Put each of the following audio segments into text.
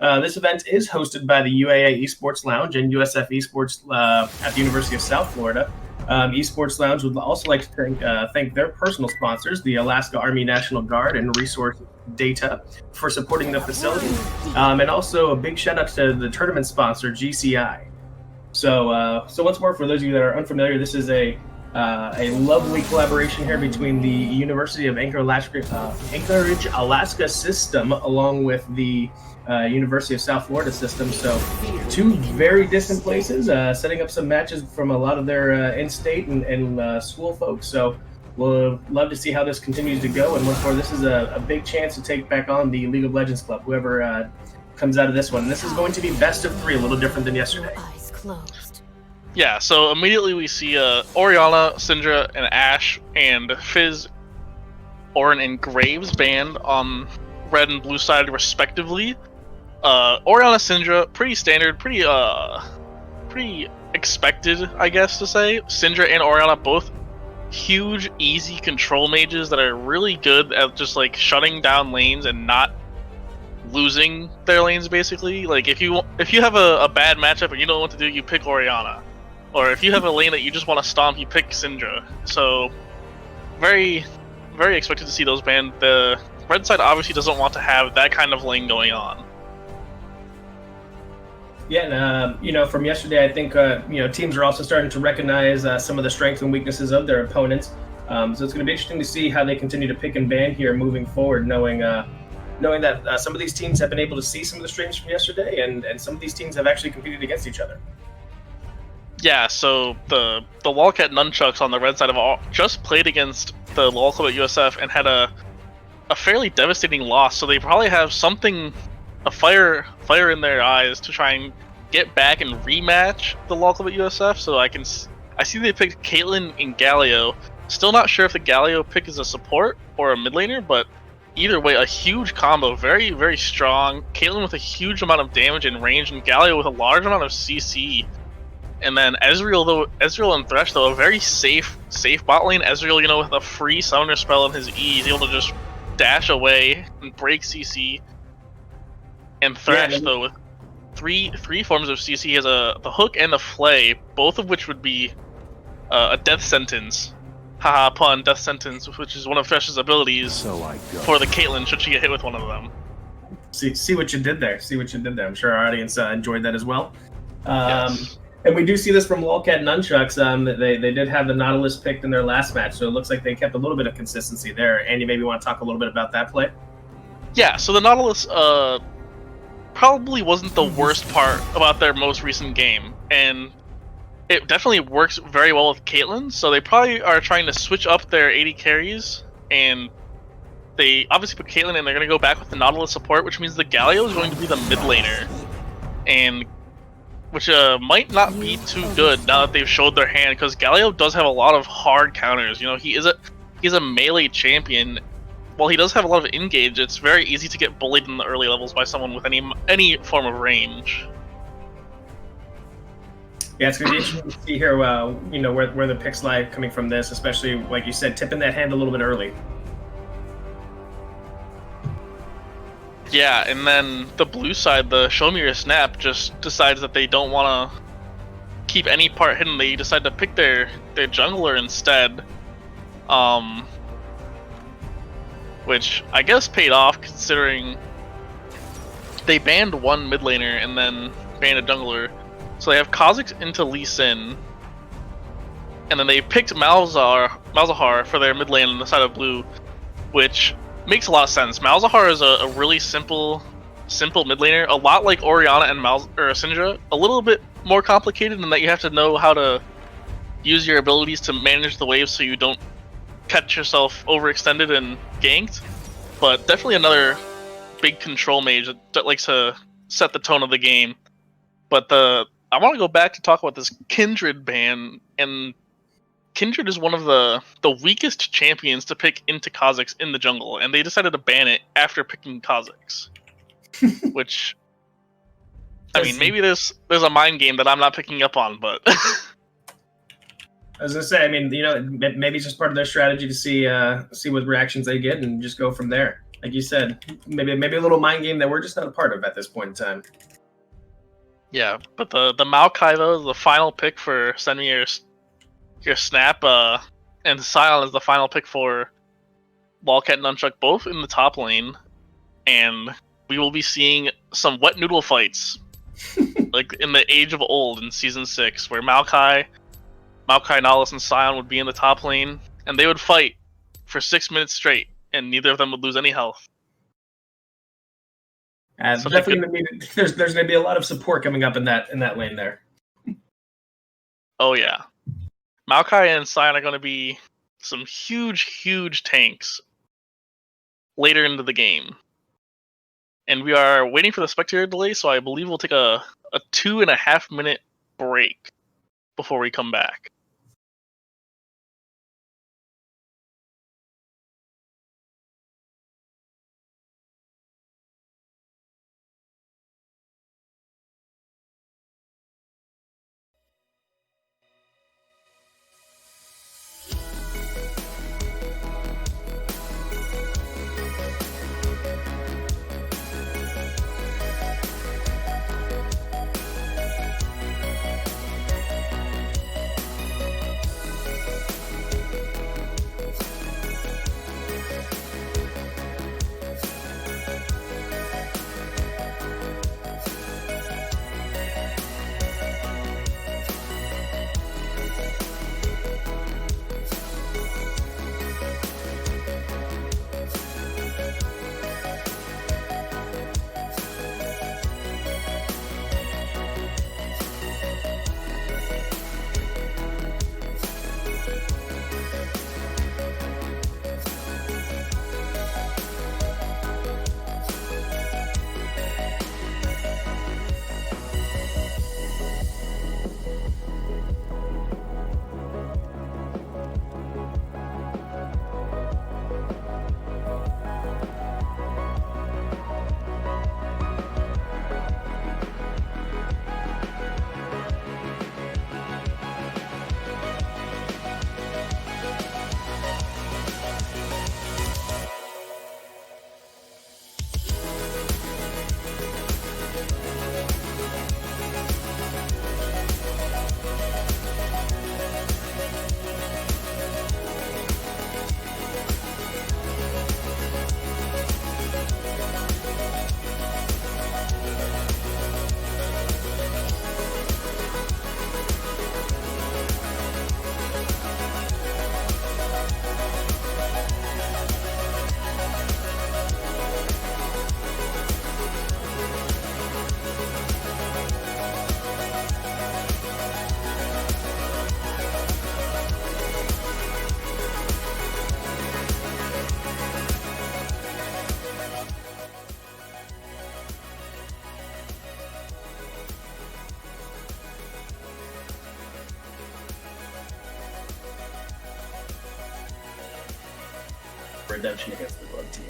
This event is hosted by the UAA Esports Lounge and USF Esports at the University of South Florida. Esports Lounge would also like to thank their personal sponsors, the Alaska Army National Guard and Resource Data, for supporting the facility. And also a big shout out to the tournament sponsor, GCI. So once more, for those of you that are unfamiliar, this is a lovely collaboration here between the University of Anchorage, Alaska system, along with the University of South Florida system. So two very distant places, setting up some matches from a lot of their in-state and school folks. So we'll love to see how this continues to go. And once more, this is a big chance to take back on the League of Legends Club, whoever comes out of this one. This is going to be best of 3, a little different than yesterday. Closed. Yeah, so immediately we see Orianna, Syndra, and Ashe, and Fizz, Orin, and Graves banned on red and blue side respectively. Orianna, Syndra, pretty standard, pretty expected, I guess to say. Syndra and Orianna both huge, easy control mages that are really good at just like shutting down lanes and not losing their lanes. Basically, like if you have a bad matchup and you don't know what to do, you pick Orianna. Or if you have a lane that you just want to stomp, you pick Syndra. So, very, very expected to see those banned. The red side obviously doesn't want to have that kind of lane going on. Yeah, and from yesterday, I think teams are also starting to recognize some of the strengths and weaknesses of their opponents. So it's going to be interesting to see how they continue to pick and ban here moving forward, knowing that some of these teams have been able to see some of the streams from yesterday, and some of these teams have actually competed against each other. Yeah, so the LOLCAT NUNCHUCKS on the red side have just played against the LOL Club at USF and had a fairly devastating loss. So they probably have a fire in their eyes to try and get back and rematch the LOL Club at USF. So I see they picked Caitlyn and Galio. Still not sure if the Galio pick is a support or a mid laner, but either way, a huge combo, very, very strong. Caitlyn with a huge amount of damage and range, and Galio with a large amount of CC. And then Ezreal and Thresh, though, a very safe bot lane. Ezreal, with a free summoner spell in his E, he's able to just dash away and break CC. And Thresh, though, with three forms of CC, he has the hook and the flay, both of which would be a death sentence. Haha, pun, death sentence, which is one of Thresh's abilities for the Caitlyn should she get hit with one of them. See what you did there. I'm sure our audience enjoyed that as well. Yes. And we do see this from LOLCAT NUNCHUCKS. They did have the Nautilus picked in their last match, so it looks like they kept a little bit of consistency there. Andy, maybe you want to talk a little bit about that play? Yeah, so the Nautilus probably wasn't the worst part about their most recent game, and it definitely works very well with Caitlyn, so they probably are trying to switch up their AD carries, and they obviously put Caitlyn in. They're going to go back with the Nautilus support, which means the Galio is going to be the mid laner, and which might not be too good now that they've showed their hand, because Galio does have a lot of hard counters. He's a melee champion. While he does have a lot of engage, it's very easy to get bullied in the early levels by someone with any form of range. Yeah, it's going to be interesting to see here, where the picks lie coming from this, especially, like you said, tipping that hand a little bit early. Yeah, and then the blue side, the Show Me Your Snap, just decides that they don't want to keep any part hidden. They decide to pick their jungler instead, which I guess paid off considering they banned one mid laner and then banned a jungler. So they have Kha'Zix into Lee Sin, and then they picked Malzahar for their mid lane on the side of blue, which makes a lot of sense. Malzahar is a really simple mid laner, a lot like Orianna and Syndra, a little bit more complicated in that you have to know how to use your abilities to manage the waves so you don't catch yourself overextended and ganked. But definitely another big control mage that likes to set the tone of the game. But I want to go back to talk about this Kindred ban, and Kindred is one of the weakest champions to pick into Kha'Zix in the jungle, and they decided to ban it after picking Kha'Zix. Which, I mean, maybe there's a mind game that I'm not picking up on, but I was gonna say, maybe it's just part of their strategy to see what reactions they get and just go from there. like you said, maybe a little mind game that we're just not a part of at this point in time. Yeah, but the Maokai though, the final pick for Send Me Your Snap, and Scion is the final pick for LOLCAT Nunchuck, both in the top lane, and we will be seeing some wet noodle fights, like in the Age of Old in Season 6, where Maokai, Nahus, and Scion would be in the top lane, and they would fight for 6 minutes straight, and neither of them would lose any health. Definitely, there's going to be a lot of support coming up in that lane there. Oh yeah, Maokai and Scion are going to be some huge tanks later into the game, and we are waiting for the spectator delay. So I believe we'll take a 2.5 minute break before we come back. Redemption against the bug team.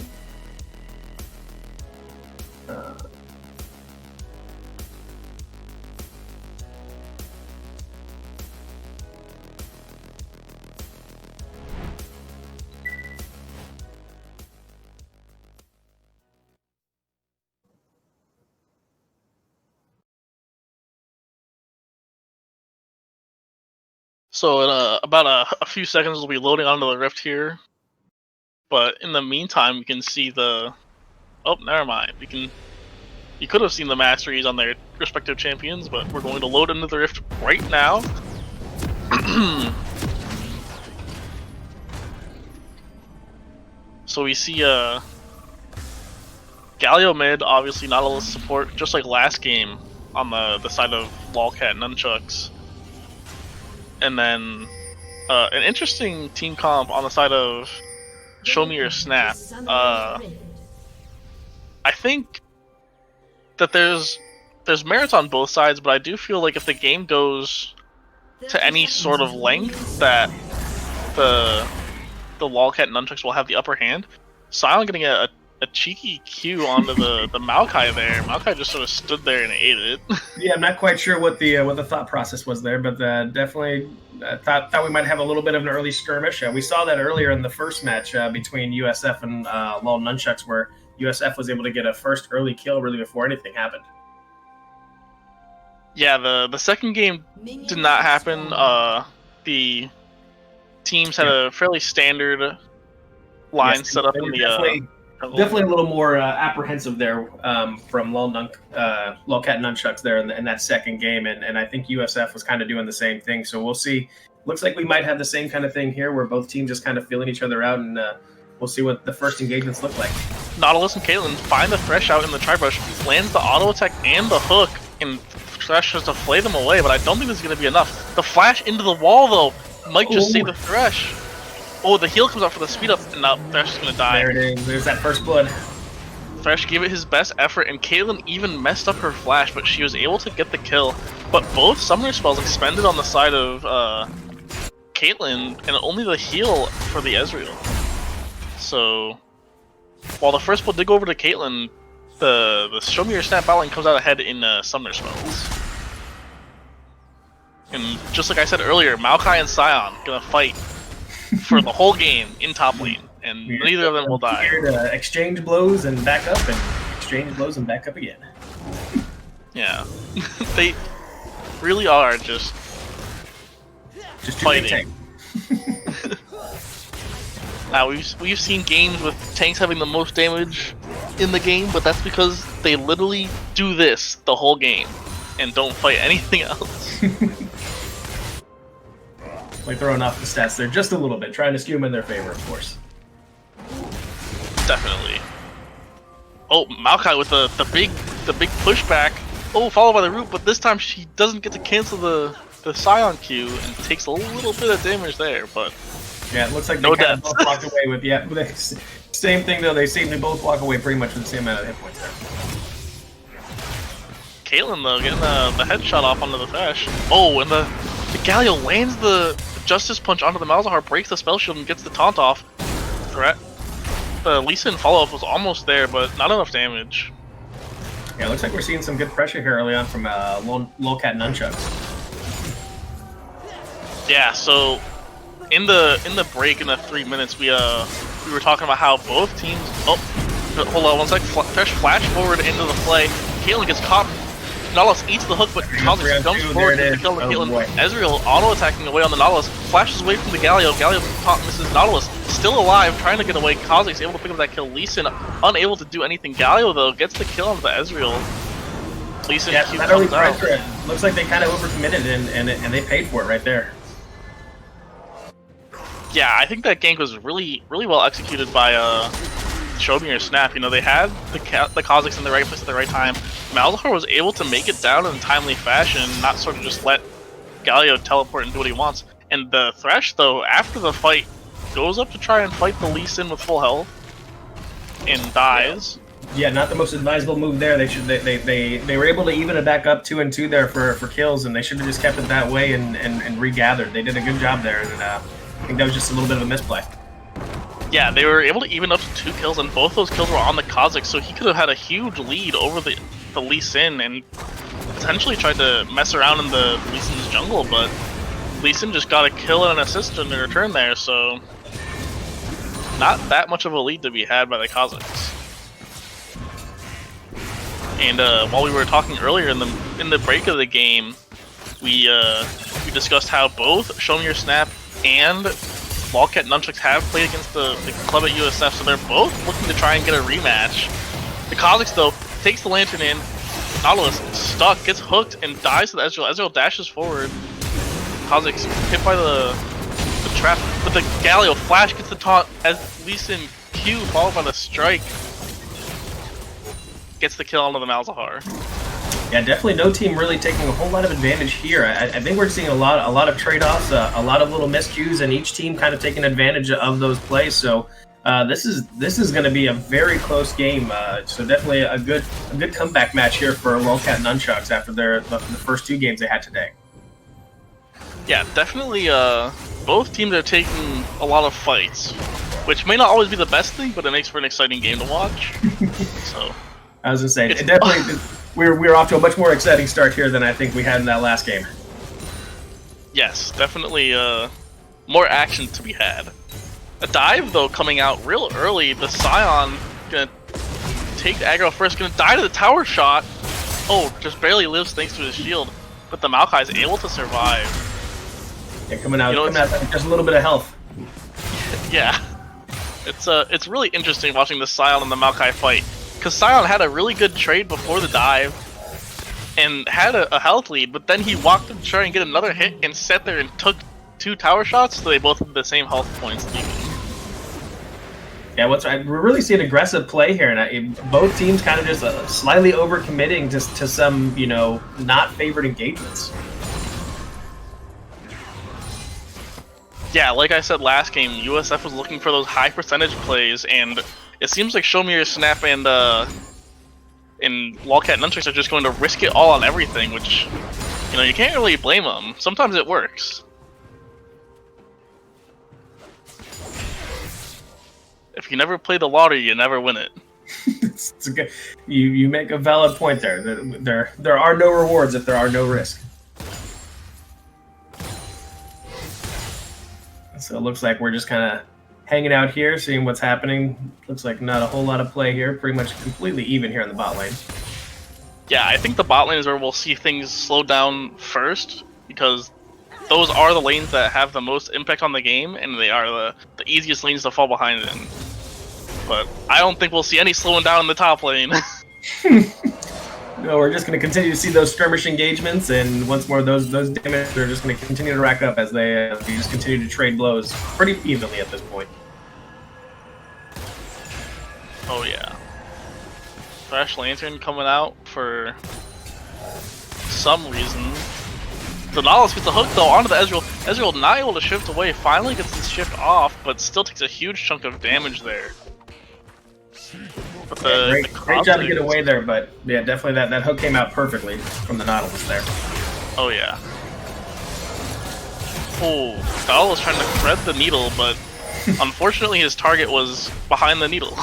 So in about a few seconds, we'll be loading onto the Rift here. But in the meantime, you can see the... Oh, never mind. You could have seen the masteries on their respective champions, but we're going to load into the Rift right now. So we see Galio mid, obviously not a lot of support, just like last game on the side of LOLCAT Nunchucks. And then an interesting team comp on the side of Show Me Your Snap. I think that there's merits on both sides, but I do feel like if the game goes to any sort of length, that the LOLCAT Nunchucks will have the upper hand. Silent getting a a cheeky Q onto the Maokai there. Maokai just sort of stood there and ate it. Yeah, I'm not quite sure what the thought process was there, but definitely thought we might have a little bit of an early skirmish. We saw that earlier in the first match between USF and LOL Nunchucks, where USF was able to get a first early kill really before anything happened. Yeah, the second game did not happen. The teams had a fairly standard line set up in the definitely a little more apprehensive there from LOLCAT Nunchucks there in that second game, and I think USF was kind of doing the same thing. So we'll see. Looks like we might have the same kind of thing here, where both teams just kind of feeling each other out, and we'll see what the first engagements look like. Nautilus and Caitlyn find the Thresh out in the tri-brush, lands the auto attack and the hook, and Thresh has to flay them away, but I don't think this is going to be enough. The flash into the wall, though, might just save the Thresh. Oh, the heal comes out for the speed up, and now Thresh is going to die. There it is. There's that first blood. Thresh gave it his best effort, and Caitlyn even messed up her flash, but she was able to get the kill. But both summoner spells expended on the side of Caitlyn, and only the heal for the Ezreal. So, while the first blood did go over to Caitlyn, the Show Me Your Snap battling comes out ahead in summoner spells. And just like I said earlier, Maokai and Sion gonna fight for the whole game in top lane, and neither of them will die. Here to exchange blows and back up, and exchange blows and back up again. Yeah, they really are just fighting. Now we've seen games with tanks having the most damage in the game, but that's because they literally do this the whole game and don't fight anything else. Like throwing off the stats there just a little bit, trying to skew them in their favor, of course. Definitely. Oh, Maokai with the big pushback. Oh, followed by the root, but this time she doesn't get to cancel the Sion Q and takes a little bit of damage there, but yeah, it looks like they kind of both walked away with same thing though. They seem to both walk away pretty much with the same amount of hit points there. Caitlyn though getting the headshot off onto the Thresh. Oh, and the Galio lands the Justice Punch onto the Malzahar, breaks the spell shield, and gets the taunt off. Threat. The Lee Sin follow-up was almost there, but not enough damage. Yeah, it looks like we're seeing some good pressure here early on from LOLCAT Nunchucks. Yeah, so in the break in the 3 minutes, we were talking about how both teams. Oh, hold on 1 sec. Thresh flash forward into the play. Caitlyn gets caught. Nautilus eats the hook, but Kha'Zix jumps forward to kill the Caitlyn. Ezreal auto-attacking away on the Nautilus, flashes away from the Galio. Galio misses Nautilus, still alive, trying to get away. Kha'Zix able to pick up that kill. Lee Sin unable to do anything. Galio, though, gets the kill on the Ezreal. Lee Sin Q comes out. Looks like they kind of overcommitted, and they paid for it right there. Yeah, I think that gank was really well executed by Show Me Your Snap. You know, they had the Kha'Zix in the right place at the right time. Malzahar was able to make it down in a timely fashion, not sort of just let Galio teleport and do what he wants. And the Thresh, though, after the fight, goes up to try and fight the Lee Sin with full health and dies. Yeah, not the most advisable move there. They were able to even it back up 2-2 there for kills, and they should have just kept it that way and regathered. They did a good job there, and I think that was just a little bit of a misplay. Yeah, they were able to even up to 2 kills, and both those kills were on the Kha'Zix, so he could have had a huge lead over the Lee Sin and potentially tried to mess around in the Lee Sin's jungle, but Lee Sin just got a kill and an assist in return there, so not that much of a lead to be had by the Kha'Zix. And while we were talking earlier in the break of the game, we discussed how both Show Me Your Snap and LOLCAT Nunchucks have played against the club at USF, so they're both looking to try and get a rematch. The Kha'Zix, though, takes the Lantern in. Nautilus stuck, gets hooked, and dies to the Ezreal. Ezreal dashes forward. Kha'Zix hit by the trap, but the Galio flash gets the taunt as Lee Sin Q followed by the strike. Gets the kill onto the Malzahar. Yeah, definitely no team really taking a whole lot of advantage here. I think we're seeing a lot of trade-offs, a lot of little miscues, and each team kind of taking advantage of those plays. So this is going to be a very close game. So definitely a good comeback match here for LOLCAT Nunchucks after the first 2 games they had today. Yeah, definitely. Both teams are taking a lot of fights, which may not always be the best thing, but it makes for an exciting game to watch. So I was gonna say, it definitely we're off to a much more exciting start here than I think we had in that last game. Yes, definitely more action to be had. A dive though coming out real early. The Scion gonna take the aggro first, gonna die to the tower shot. Oh, just barely lives thanks to his shield, but the Maokai is able to survive. Yeah, coming out with just a little bit of health. Yeah, it's really interesting watching the Scion and the Maokai fight, because Scion had a really good trade before the dive and had a health lead, but then he walked up to try and get another hit and sat there and took 2 tower shots, so they both had the same health points. Yeah, we're really seeing aggressive play here, and both teams kind of just slightly overcommitting to some, not favored engagements. Yeah, like I said last game, USF was looking for those high percentage plays, and it seems like Show Me Your Snap and LOLCAT NUNCHUCKS are just going to risk it all on everything, which, you can't really blame them. Sometimes it works. If you never play the lottery, you never win it. It's a good, you make a valid point there. There are no rewards if there are no risk. So it looks like we're just kind of hanging out here, seeing what's happening. Looks like not a whole lot of play here. Pretty much completely even here in the bot lane. Yeah, I think the bot lane is where we'll see things slow down first, because those are the lanes that have the most impact on the game, and they are the easiest lanes to fall behind in. But I don't think we'll see any slowing down in the top lane. No, we're just going to continue to see those skirmish engagements, and once more, those damage are just going to continue to rack up as they just continue to trade blows pretty evenly at this point. Oh yeah. Flash Lantern coming out for some reason. The Nautilus gets a hook though onto the Ezreal. Ezreal not able to shift away, finally gets the shift off, but still takes a huge chunk of damage there. But great job to get away there, but yeah, definitely that hook came out perfectly from the Nautilus there. Oh yeah. Oh, Nautilus trying to thread the needle, but unfortunately his target was behind the needle.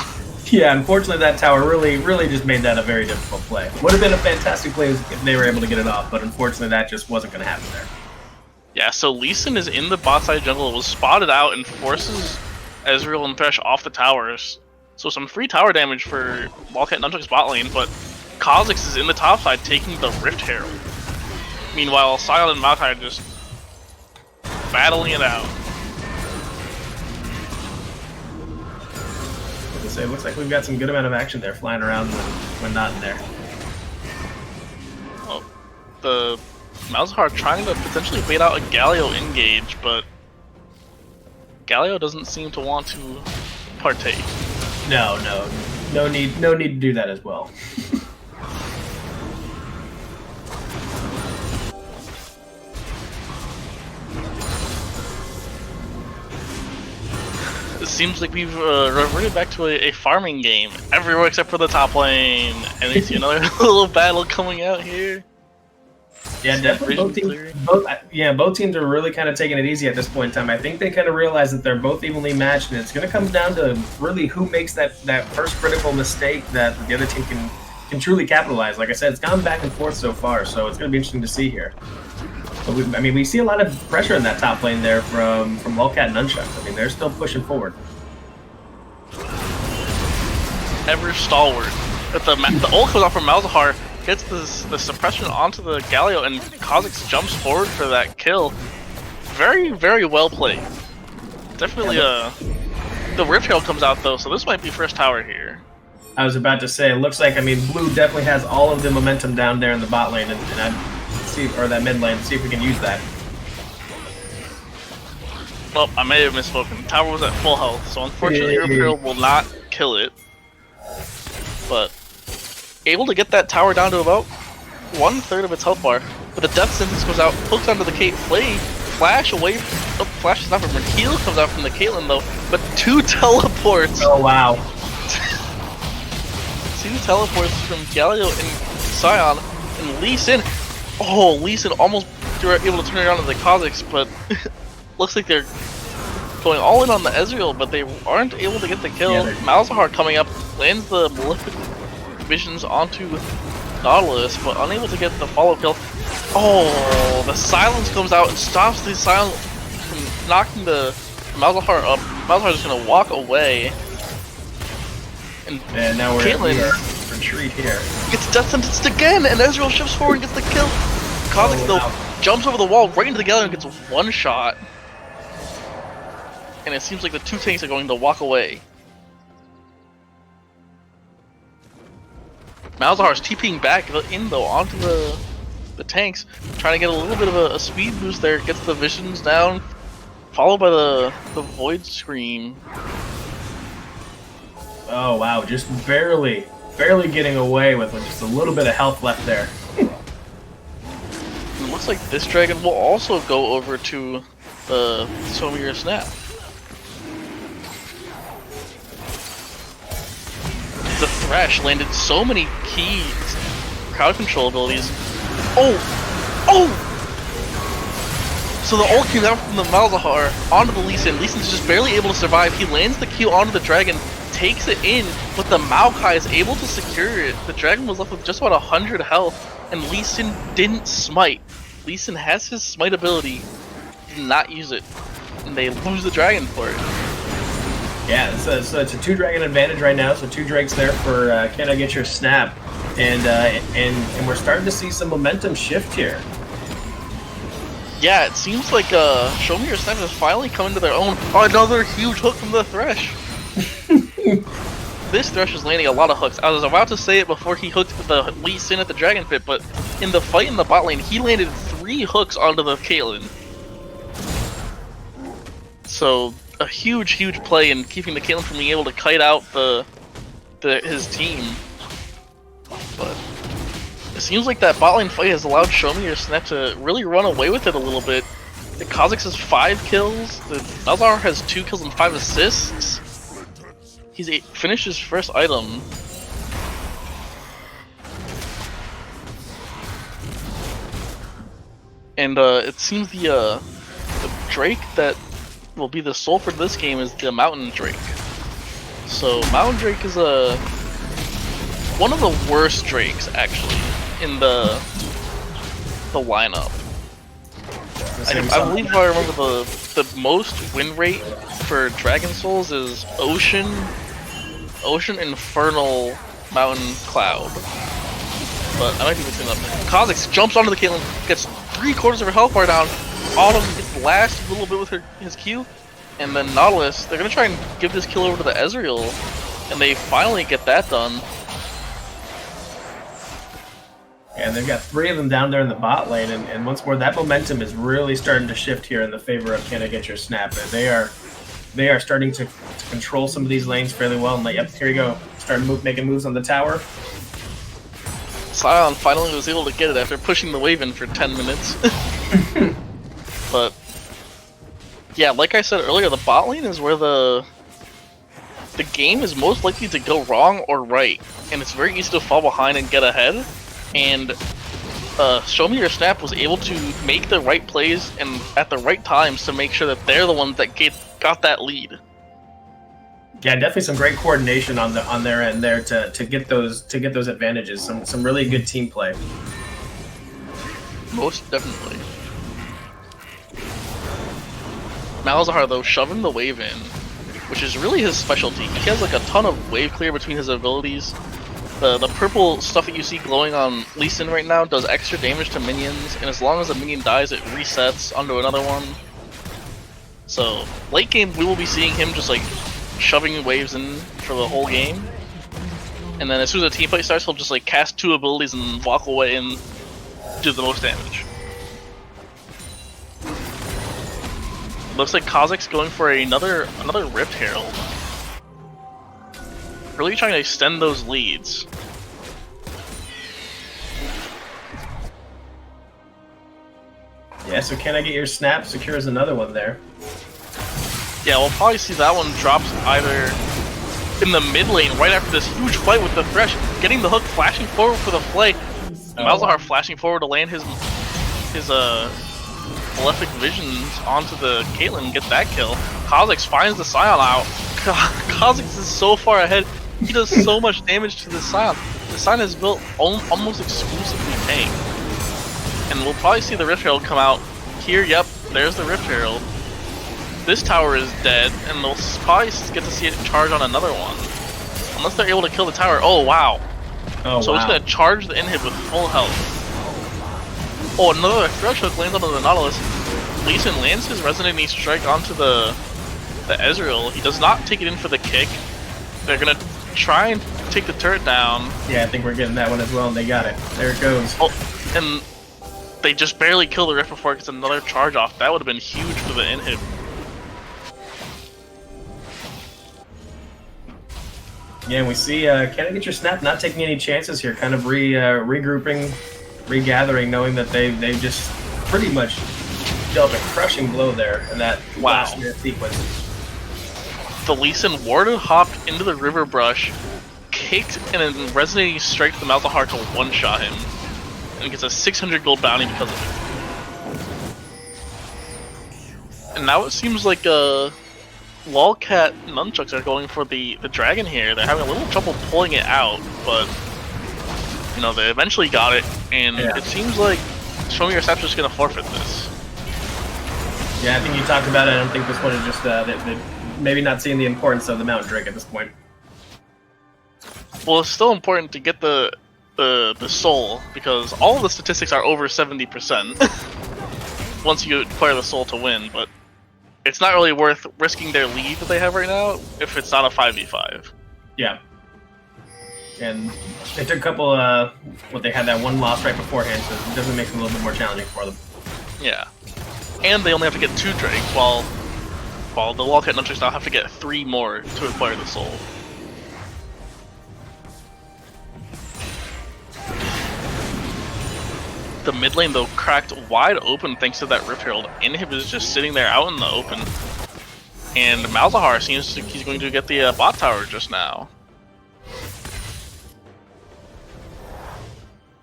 Yeah, unfortunately that tower really just made that a very difficult play. Would have been a fantastic play if they were able to get it off, but unfortunately that just wasn't going to happen there. Yeah, so Lee Sin is in the bot side jungle, was spotted out and forces Ezreal and Thresh off the towers. So some free tower damage for LOLCAT NUNCHUCKS bot lane, but Kha'Zix is in the top side taking the Rift Herald. Meanwhile, Sion and Maokai are just battling it out. It looks like we've got some good amount of action there flying around when not in there. Oh, the Malzahar trying to potentially bait out a Galio engage, but Galio doesn't seem to want to partake. No need to do that as well. It seems like we've reverted back to a farming game everywhere except for the top lane, and we see another little battle coming out here. Yeah, definitely. Both teams are really kind of taking it easy at this point in time. I think they kind of realize that they're both evenly matched, and it's going to come down to really who makes that first critical mistake that the other team can truly capitalize. Like I said, it's gone back and forth so far, so it's going to be interesting to see here. But we see a lot of pressure in that top lane there from LOLCAT NUNCHUCKS. I mean, they're still pushing forward. Ever stalwart. But the ult goes off from Malzahar, gets the suppression onto the Galio, and Kha'Zix jumps forward for that kill. Very, very well played. Definitely, the Rift Herald comes out though, so this might be first tower here. I was about to say, it looks like, Blue definitely has all of the momentum down there in the bot lane, and that mid lane, see if we can use that. Well, I may have misspoken. Tower was at full health, so unfortunately Rift Herald will not kill it. But able to get that tower down to about 1/3 of its health bar. But the Death Sentence goes out, hooks onto the Caitlyn, Flash away. Flash is not from her. Heal comes out from the Caitlyn though, but 2 teleports. Oh wow. 2 teleports from Galio and Sion, and Lee Sin. Oh, Lee Sin almost able to turn it around to the Kha'Zix, but looks like they're going all in on the Ezreal, but they aren't able to get the kill. Yeah, Malzahar coming up, lands the Malefic Visions onto Nautilus, but unable to get the follow kill. Oh, the silence comes out and stops the silence from knocking the Malzahar up. Malzahar is going to walk away. And now we're Caitlyn retreat here. gets death sentenced again, and Ezreal shifts forward and gets the kill. Kha'Zix though jumps over the wall right into the Galley and gets one shot. And it seems like the two tanks are going to walk away. Malzahar's TPing back in though onto the tanks, trying to get a little bit of a speed boost there. Gets the visions down, followed by the void scream. Oh wow, just barely getting away with just a little bit of health left there. It looks like this dragon will also go over to the Somir Snap. The Thresh landed so many key crowd control abilities. Oh! So the ult came out from the Malzahar onto the Lee Sin. Lee Sin's just barely able to survive. He lands the Q onto the dragon, takes it in, but the Maokai is able to secure it. The dragon was left with just about 100 health, and Lee Sin didn't smite. Lee Sin has his smite ability, did not use it, and they lose the dragon for it. Yeah, so it's a 2-dragon advantage right now. So 2 drakes there for Can I Get Your Snap, and we're starting to see some momentum shift here. Yeah, it seems like Show Me Your Snap is finally coming to their own. Another huge hook from the Thresh. This Thresh is landing a lot of hooks. I was about to say it before he hooked the Lee Sin at the Dragon Pit, but in the fight in the bot lane, he landed 3 hooks onto the Caitlyn. So a huge play in keeping the Caitlyn from being able to kite out his team. But it seems like that bot lane fight has allowed Show Me Your Snap to really run away with it a little bit. The Kha'Zix has 5 kills, the Malzahar has 2 kills and 5 assists. He's finished his first item. And it seems the Drake that will be the soul for this game is the Mountain Drake. So Mountain Drake is one of the worst Drakes actually in the lineup. I believe if I remember the most win rate for Dragon Souls is Ocean, Infernal, Mountain, Cloud. But I might be mixing up. Kha'Zix jumps onto the Caitlyn, gets 3/4 of her health bar down. Autumn gets blasted a little bit with his Q, and then Nautilus. They're gonna try and give this kill over to the Ezreal, and they finally get that done. And they've got 3 of them down there in the bot lane, and once more, that momentum is really starting to shift here in the favor of Can I Get Your Snap. They are starting to control some of these lanes fairly well. And yep, here you go, start making moves on the tower. Sion finally was able to get it after pushing the wave in for 10 minutes. But yeah, like I said earlier, the bot lane is where the game is most likely to go wrong or right, and it's very easy to fall behind and get ahead. And Show Me Your Snap was able to make the right plays and at the right times to make sure that they're the ones that got that lead. Yeah, definitely some great coordination on their end there to get those advantages. Some really good team play. Most definitely. Malzahar though shoving the wave in, which is really his specialty. He has like a ton of wave clear between his abilities. The purple stuff that you see glowing on Lee Sin right now does extra damage to minions, and as long as a minion dies, it resets onto another one. So late game, we will be seeing him just like shoving waves in for the whole game, and then as soon as the team fight starts, he'll just like cast 2 abilities and walk away and do the most damage. Looks like Kha'Zix going for another Rift Herald. Really trying to extend those leads. Yeah, so Can I Get Your Snap secures another one there. Yeah, we'll probably see that one drops either in the mid lane right after this huge fight with the Thresh, getting the hook, flashing forward for the play. Malzahar flashing forward to land his Malefic Visions onto the Caitlyn and get that kill. Kha'Zix finds the Scion out. Kha'Zix is so far ahead. He does so much damage to the Scion. The Scion is built almost exclusively tank. And we'll probably see the Rift Herald come out here. Yep, there's the Rift Herald. This tower is dead, and we'll probably get to see it charge on another one. Unless they're able to kill the tower. Oh, wow. Oh, so wow. it's going to charge the inhib with full health. Oh, another Thresh Hook lands onto the Nautilus. Lee Sin lands his Resonating Strike onto the Ezreal. He does not take it in for the kick. They're going to try and take the turret down. Yeah, I think we're getting that one as well, and they got it. There it goes. Oh, and they just barely kill the Rift before it gets another charge off. That would have been huge for the inhib. Yeah, and we see Can I Get Your Snap not taking any chances here, kind of regrouping, regathering, knowing that they've just pretty much dealt a crushing blow there in that last minute sequence. The Lee Sin warded, hopped into the river brush, kicked, and then Resonating Strike the Malzahar to one-shot him. And gets a 600 gold bounty because of it. And now it seems like LOLCAT Nunchucks are going for the dragon here. They're having a little trouble pulling it out, but you know, they eventually got it, and it seems like Show Me Your Sap's just gonna forfeit this. Yeah, I think you talked about it. I don't think this one is just maybe not seeing the importance of the Mountain Drake at this point. Well, it's still important to get the soul, because all of the statistics are over 70% once you acquire the soul to win, but it's not really worth risking their lead that they have right now if it's not a 5v5. Yeah. And they took a couple, they had that one loss right beforehand, so it doesn't make it a little bit more challenging for them. Yeah. And they only have to get 2 Drake, while the LOLCAT Nunchucks now have to get 3 more to acquire the soul. The mid lane, though, cracked wide open thanks to that Rift Herald. Inhib is just sitting there out in the open. And Malzahar seems like he's going to get the bot tower just now.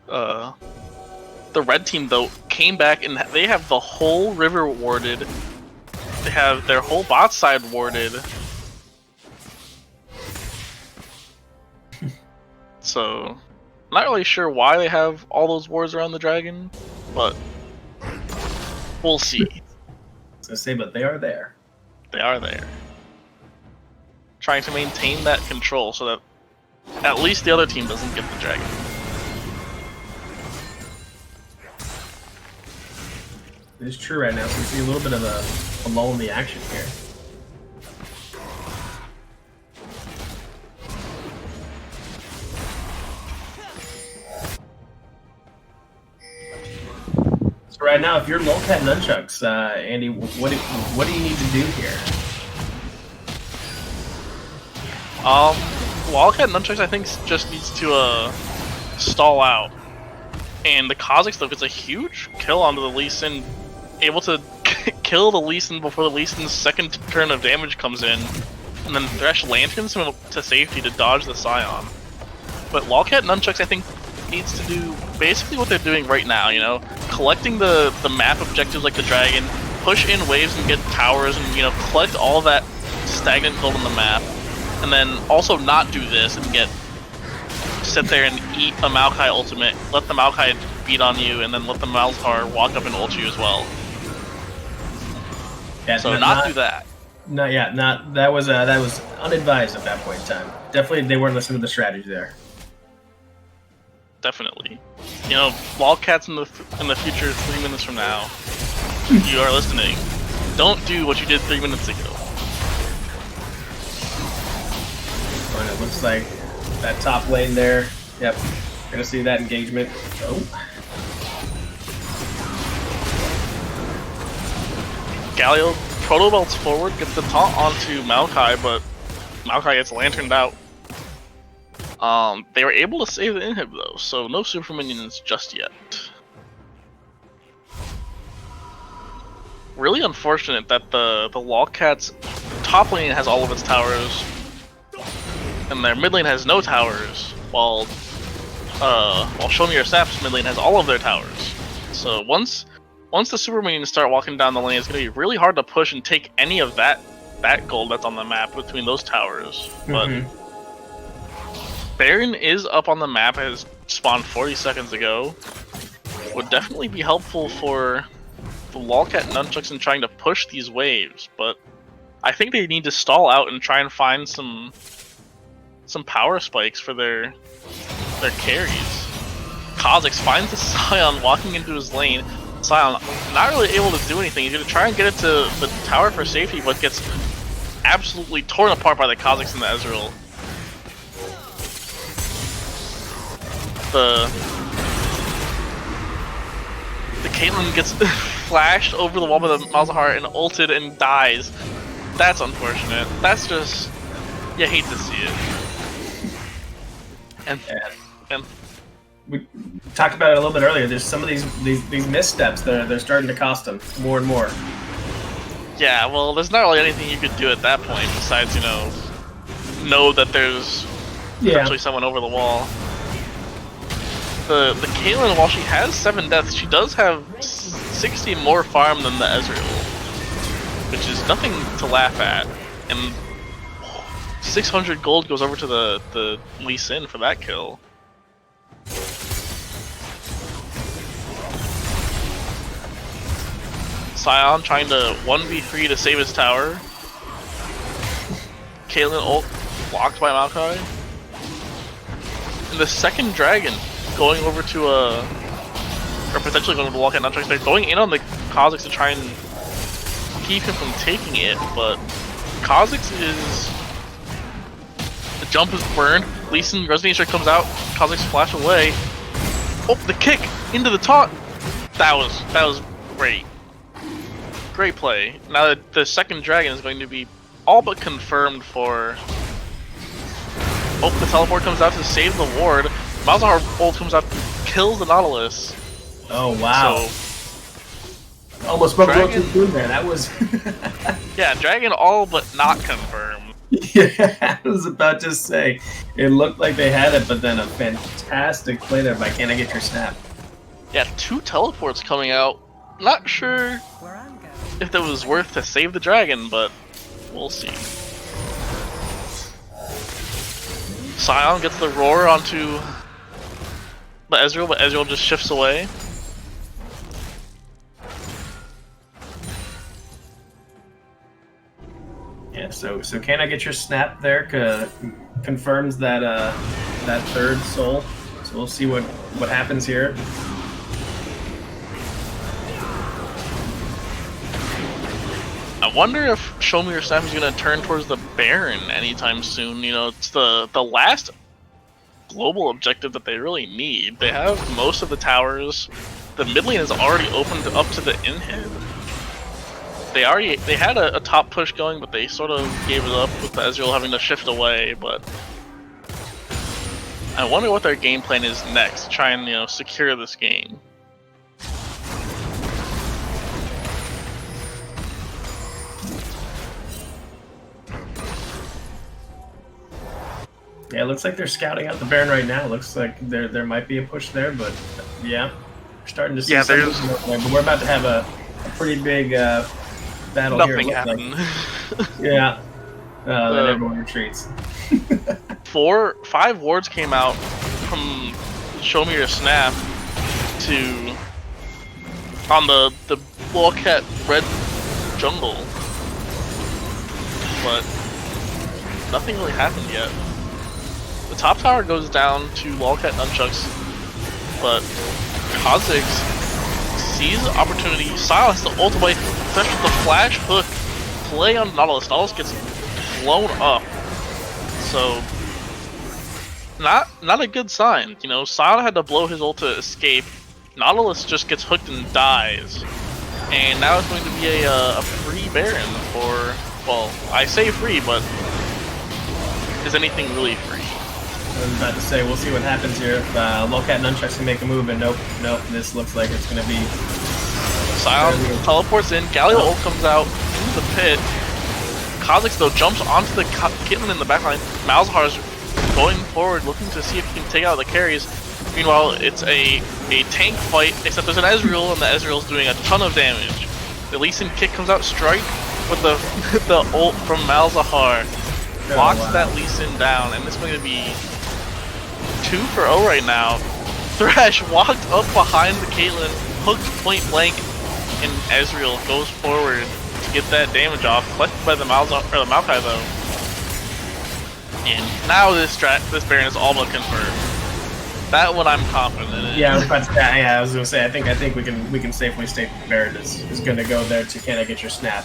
The red team, though, came back and they have the whole river warded. They have their whole bot side warded. So, not really sure why they have all those wards around the dragon, but we'll see. I was gonna say, but they are there. They are there. Trying to maintain that control so that at least the other team doesn't get the dragon. It is true right now, so we see a little bit of a lull in the action here. So right now, if you're LOLCAT Nunchucks, Andy, what do you need to do here? LOLCAT Nunchucks, I think, just needs to stall out. And the Kha'Zix, though, gets a huge kill onto the Lee Sin, able to kill the Lee Sin before the Lee Sin's second turn of damage comes in, and then Thresh lanterns him to safety to dodge the Scion. But LOLCAT Nunchucks, I think, needs to do basically what they're doing right now, you know? Collecting the map objectives like the dragon, push in waves and get towers, and, you know, collect all that stagnant gold on the map, and then also not do this and sit there and eat a Maokai ultimate, let the Maokai beat on you, and then let the Malzahar walk up and ult you as well. Yeah, so not do that. That was unadvised at that point in time. Definitely, they weren't listening to the strategy there. Definitely. You know, LOLCAT's in the future 3 minutes from now. You are listening. Don't do what you did 3 minutes ago. And it looks like that top lane there. Yep, gonna see that engagement. Oh. Galio proto-belts forward, gets the taunt onto Maokai, but Maokai gets lanterned out. They were able to save the inhib though, so no super minions just yet. Really unfortunate that the LOLCAT's top lane has all of its towers, and their mid lane has no towers, while Show Me Your Sap's mid lane has all of their towers. So once once the super minions start walking down the lane, it's going to be really hard to push and take any of that gold that's on the map between those towers. But Baron is up on the map, has spawned 40 seconds ago. Would definitely be helpful for the LOLCAT Nunchucks in trying to push these waves, but I think they need to stall out and try and find some power spikes for their carries. Kha'Zix finds the Scion walking into his lane. Scion not really able to do anything. He's going to try and get it to the tower for safety, but gets absolutely torn apart by the Kha'Zix and the Ezreal. The Caitlyn gets flashed over the wall by the Malzahar and ulted and dies. That's unfortunate. That's just, you hate to see it. And we talked about it a little bit earlier. There's some of these missteps that they're starting to cost them more and more. Yeah, well, there's not really anything you could do at that point besides, know that there's potentially someone over the wall. The Caitlyn, while she has 7 deaths, she does have 60 more farm than the Ezreal, which is nothing to laugh at. And 600 gold goes over to the Lee Sin for that kill. Scion trying to 1v3 to save his tower. Caitlyn ult blocked by Maokai. And the second dragon going over to or potentially going to the LOLCAT Nunchucks. They're going in on the Kha'Zix to try and keep him from taking it, but Kha'Zix is... The jump is burned. Lee Sin Resonating Strike comes out. Kha'Zix flash away. Oh, the kick into the taunt. That was great. Great play. Now that the second dragon is going to be all but confirmed for... Oh, the teleport comes out to save the ward. Malzahar ult comes out, kills the Nautilus. Oh wow! So, almost spoke a little too soon there. That was. Yeah, dragon all but not confirmed. Yeah, I was about to say it looked like they had it, but then a fantastic play there by Can I Get Your Snap? Yeah, 2 teleports coming out. Not sure if that was worth to save the dragon, but we'll see. Scion gets the roar onto the Ezreal, but Ezreal just shifts away. Yeah, so Can I Get Your Snap there confirms that that third soul. So we'll see what happens here. I wonder if Show Me Your Snap is going to turn towards the Baron anytime soon. It's the last global objective that they really need. They have most of the towers. The mid lane is already opened up to the inhib. They had a top push going, but they sort of gave it up with the Ezreal having to shift away. But I wonder what their game plan is next to try and secure this game. Yeah, it looks like they're scouting out the Baron right now. Looks like there might be a push there, but yeah, we're starting to see something. But we're about to have a pretty big battle Nothing here. happened. Like. Yeah, then everyone retreats. 5 wards came out from Show Me Your Snap on the LOLCAT red jungle, but nothing really happened yet. The top tower goes down to LOLCAT Nunchucks, but Kha'Zix sees the opportunity. Silence the ult away, especially the flash hook play on Nautilus. Nautilus gets blown up. So not a good sign. Sion had to blow his ult to escape. Nautilus just gets hooked and dies. And now it's going to be a free Baron for, well, I say free, but is anything really free? I was about to say, we'll see what happens here. If LOLCAT Nunchucks can make a move, and nope, this looks like it's going to be... Sion teleports in, Galio ult comes out into the pit. Kha'Zix, though, jumps onto the Caitlyn in the backline. Malzahar's going forward, looking to see if he can take out the carries. Meanwhile, it's a a tank fight, except there's an Ezreal, and the Ezreal's doing a ton of damage. The Lee Sin kick comes out, strike with the the ult from Malzahar. Locks that Lee Sin down, and this is going to be 2-0 right now. Thresh walked up behind the Caitlyn, hooked point blank, and Ezreal goes forward to get that damage off, collected by the Maokai though. And now this Baron is all but confirmed. That one I'm confident in. Yeah, I was gonna say I think we can safely state Baron is gonna go there to can I get your snap.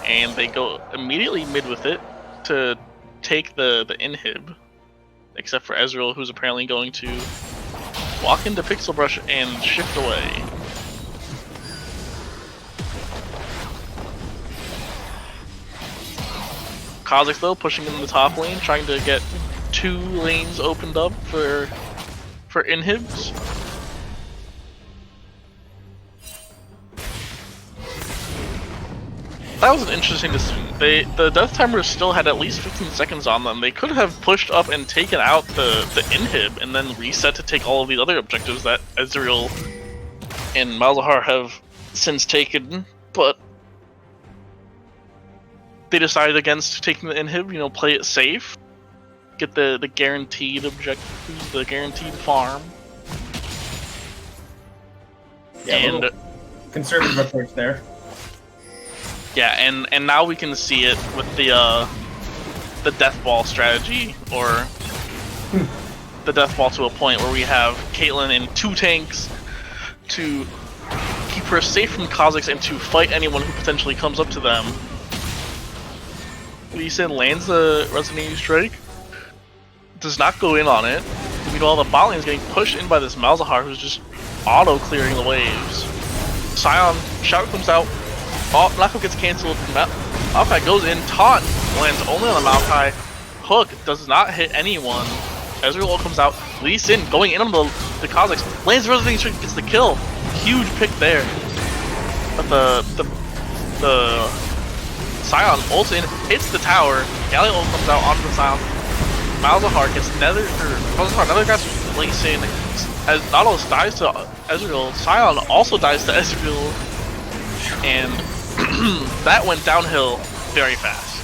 And they go immediately mid with it to take the inhib, except for Ezreal, who's apparently going to walk into Pixel Brush and shift away. Kha'Zix though pushing in the top lane, trying to get 2 lanes opened up for inhibs. That was an interesting decision. The death timer still had at least 15 seconds on them. They could have pushed up and taken out the inhib and then reset to take all of these other objectives that Ezreal and Malzahar have since taken, but they decided against taking the inhib, you know, play it safe, get the guaranteed objectives, the guaranteed farm. Yeah, and conservative approach there. Yeah, and now we can see it with the death ball strategy, or the death ball to a point where we have Caitlyn in 2 tanks to keep her safe from Kha'Zix and to fight anyone who potentially comes up to them. Lee Sin lands the Resonating Strike, does not go in on it. Meanwhile, the bot lane is getting pushed in by this Malzahar, who's just auto-clearing the waves. Sion, shout comes out. Oh, Knockout gets cancelled. Maokai goes in. Taunt lands only on the Maokai. Hook does not hit anyone. Ezreal comes out. Lee Sin going in on the Kha'Zix. Lands the Resonating Strike, gets the kill. Huge pick there. But the Sion ults in, hits the tower. Galio ult comes out onto the Sion. Malzahar gets Malzahar grabs Lee Sin. As Nautilus dies to Ezreal, Sion also dies to Ezreal. And that went downhill very fast.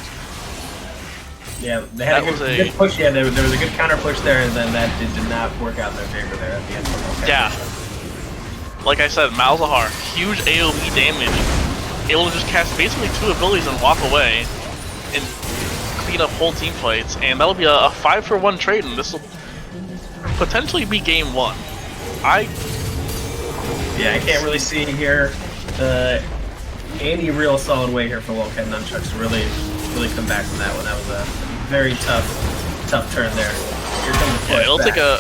Yeah, they had a good push. Yeah, there was a good counter push there, and then that did not work out in their favor there at the end. Okay. Yeah. Like I said, Malzahar, huge AoE damage, able to just cast basically 2 abilities and walk away and clean up whole team fights, and that'll be a 5-for-1 trade, and this will potentially be game 1. I can't really see here any real solid way here for LOLCAT NUNCHUCKS to really come back from that one. That was a very tough turn there. Here comes the push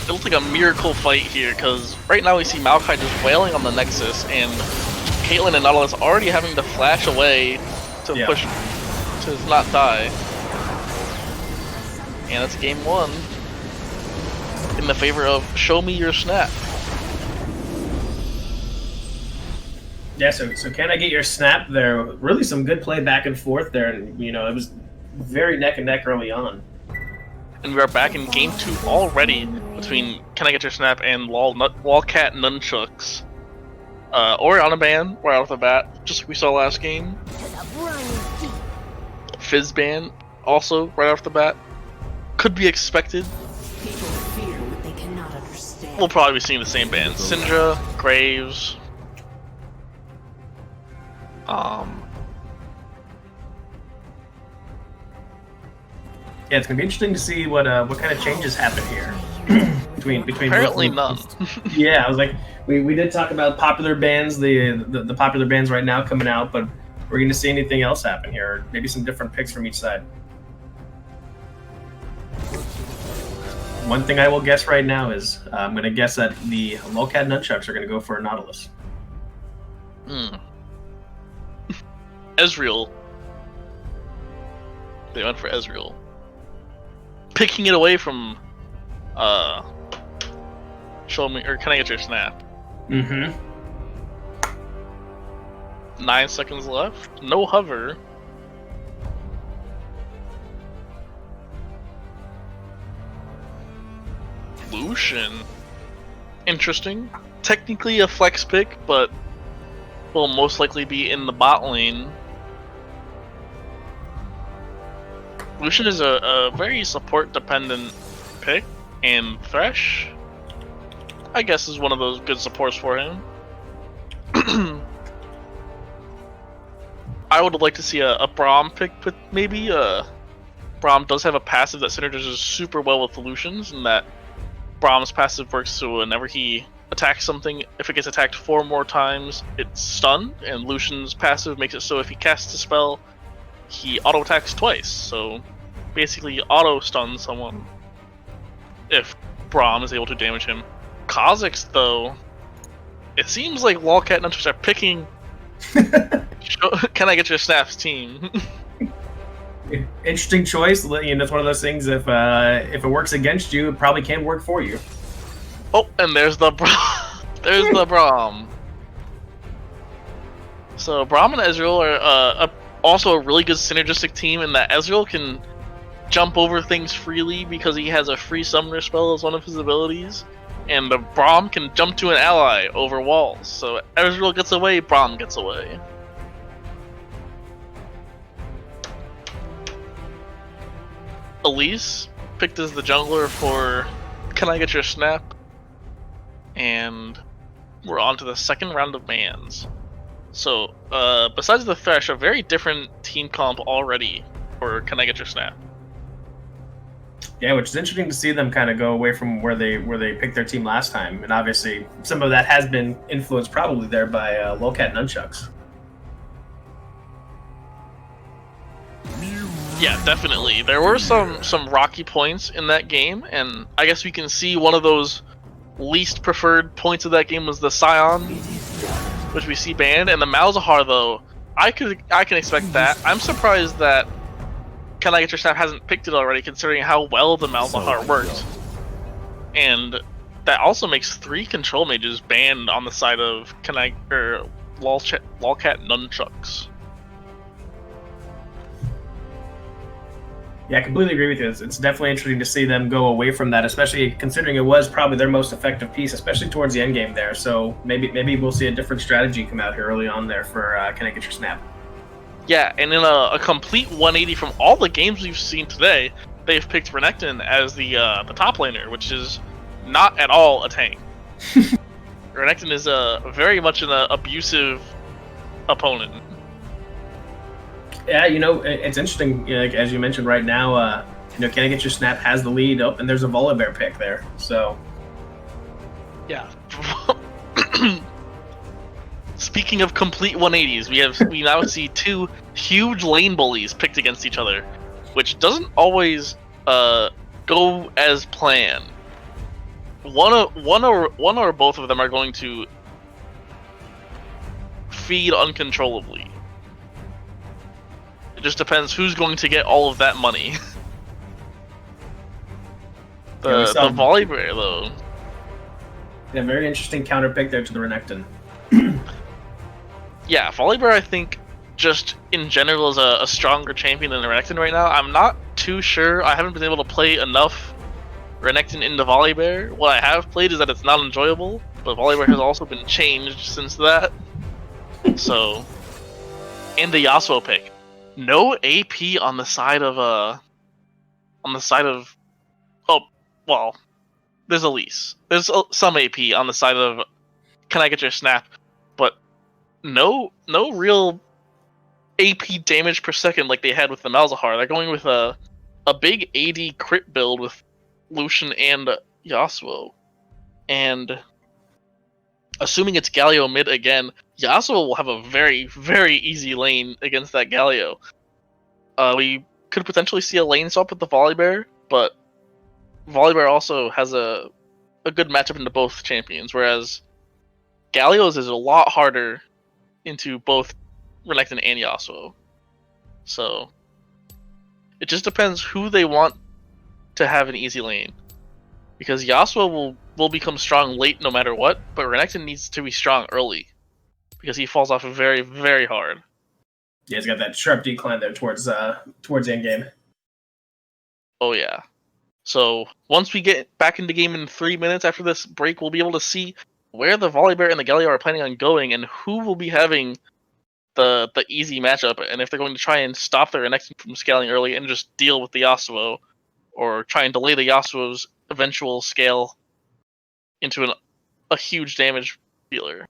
it'll take a miracle fight here, because right now we see Maokai just wailing on the Nexus, and Caitlyn and Nautilus already having to flash away to push to not die. And it's game 1 in the favor of show me your snap. Yeah, so can I get your snap there? Really some good play back and forth there, and you know, it was very neck and neck early on. And we are back in game 2 already between Can I Get Your Snap and LOLCAT NUNCHUCKS. Orianna ban right off the bat, just like we saw last game. Fizz ban also right off the bat. Could be expected. We'll probably be seeing the same ban. Syndra, Graves. Yeah, it's gonna be interesting to see what kind of changes happen here between. Apparently none. Yeah, I was like, we did talk about popular bands, the popular bands right now coming out, but we're gonna see anything else happen here? Maybe some different picks from each side. One thing I will guess right now is I'm gonna guess that the LOLCAT NUNCHUCKS are gonna go for a Nautilus. Ezreal. They went for Ezreal. Picking it away from show me, or Can I Get Your Snap? 9 seconds left. No hover. Lucian. interesting. Technically a flex pick, but will most likely be in the bot lane. Lucian is a very support-dependent pick, and Thresh, I guess, is one of those good supports for him. I would like to see a Braum pick, but maybe Braum does have a passive that synergizes super well with Lucian's, and that Braum's passive works so whenever he attacks something, if it gets attacked 4 more times, it's stunned, and Lucian's passive makes it so if he casts a spell, he auto attacks twice. So basically, auto stuns someone if Braum is able to damage him. Kha'Zix, though, it seems like LOLCAT and NUNCHUCKS are picking. Can I get your snaps team? Interesting choice. You know, it's one of those things. If it works against you, it probably can work for you. Oh, and there's the there's the Braum. So Braum and Ezreal are also a really good synergistic team in that Ezreal can jump over things freely because he has a free summoner spell as one of his abilities, and the Braum can jump to an ally over walls. So Ezreal gets away, Braum gets away. Elise picked as the jungler for Can I Get Your Snap? And we're on to the second round of bans. So, besides the Thresh, a very different team comp already for Can I Get Your Snap? Yeah, which is interesting to see them kind of go away from where they picked their team last time, and obviously some of that has been influenced probably there by LOLCAT NUNCHUCKS. Yeah, definitely. There were some rocky points in that game, and I guess we can see one of those least preferred points of that game was the Scion, which we see banned, and the Malzahar, though, I can expect that. I'm surprised that Can I Get Your Snap hasn't picked it already, considering how well the Malzahar worked. And that also makes 3 control mages banned on the side of LOLCAT NUNCHUCKS. Yeah, I completely agree with you. It's definitely interesting to see them go away from that, especially considering it was probably their most effective piece, especially towards the end game there. So maybe we'll see a different strategy come out here early on there for Can I Get Your Snap? Yeah, and in a complete 180 from all the games we've seen today, they've picked Renekton as the top laner, which is not at all a tank. Renekton is very much an abusive opponent. Yeah, you know, it's interesting. You know, like, as you mentioned right now, you know, Can I Get Your Snap has the lead up, and there's a Volibear pick there. So, yeah. Speaking of complete 180s, we now see 2 huge lane bullies picked against each other, which doesn't always go as planned. One or both of them are going to feed uncontrollably. It just depends who's going to get all of that money. the Volibear, though. Yeah, very interesting counter pick there to the Renekton. Yeah, Volibear, I think, just in general is a stronger champion than Renekton right now. I'm not too sure. I haven't been able to play enough Renekton into Volibear. What I have played is that it's not enjoyable, but Volibear has also been changed since that. So, and the Yasuo pick. No AP on the side of oh, well, there's Elise. There's some AP on the side of Can I Get Your Snap, but no real AP damage per second like they had with the Malzahar. They're going with a big AD crit build with Lucian and Yasuo, and assuming it's Galio mid again, Yasuo will have a very, very easy lane against that Galio. We could potentially see a lane swap with the Volibear, but Volibear also has a good matchup into both champions, whereas Galio's is a lot harder into both Renekton and Yasuo. So it just depends who they want to have an easy lane. Because Yasuo will become strong late no matter what, but Renekton needs to be strong early. Because he falls off very, very hard. Yeah, he's got that sharp decline there towards the end game. Oh yeah. So once we get back into game in 3 minutes after this break, we'll be able to see where the Volibear and the Galio are planning on going and who will be having the easy matchup, and if they're going to try and stop their Renekton from scaling early and just deal with the Yasuo, or try and delay the Yasuo's eventual scale into a huge damage dealer.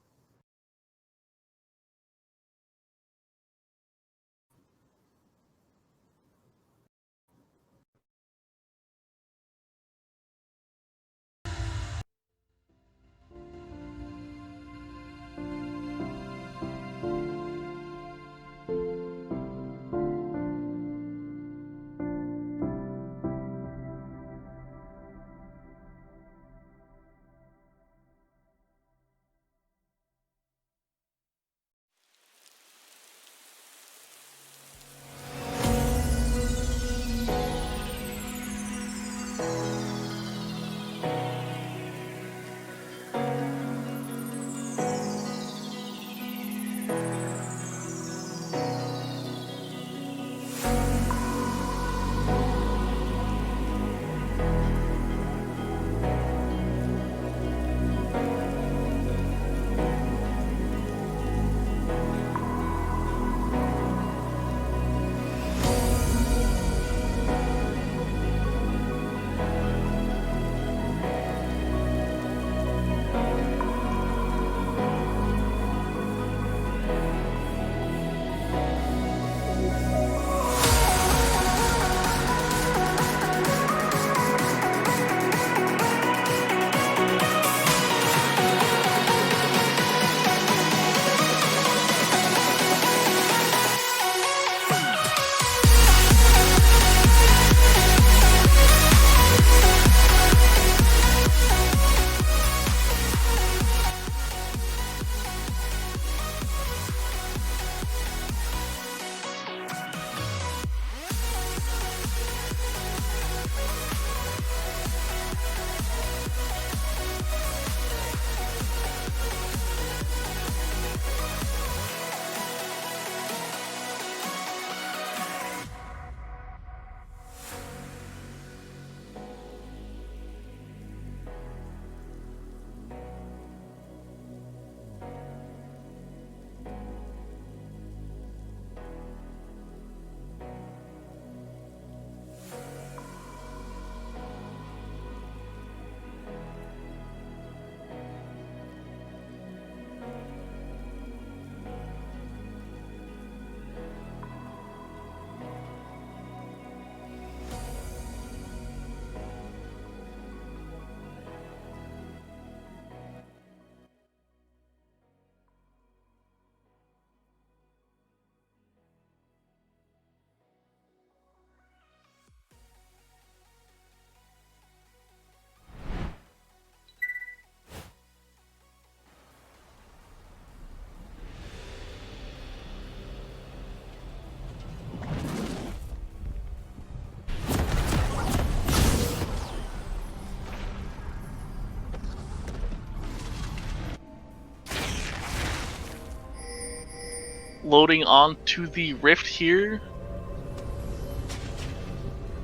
Loading onto the rift here,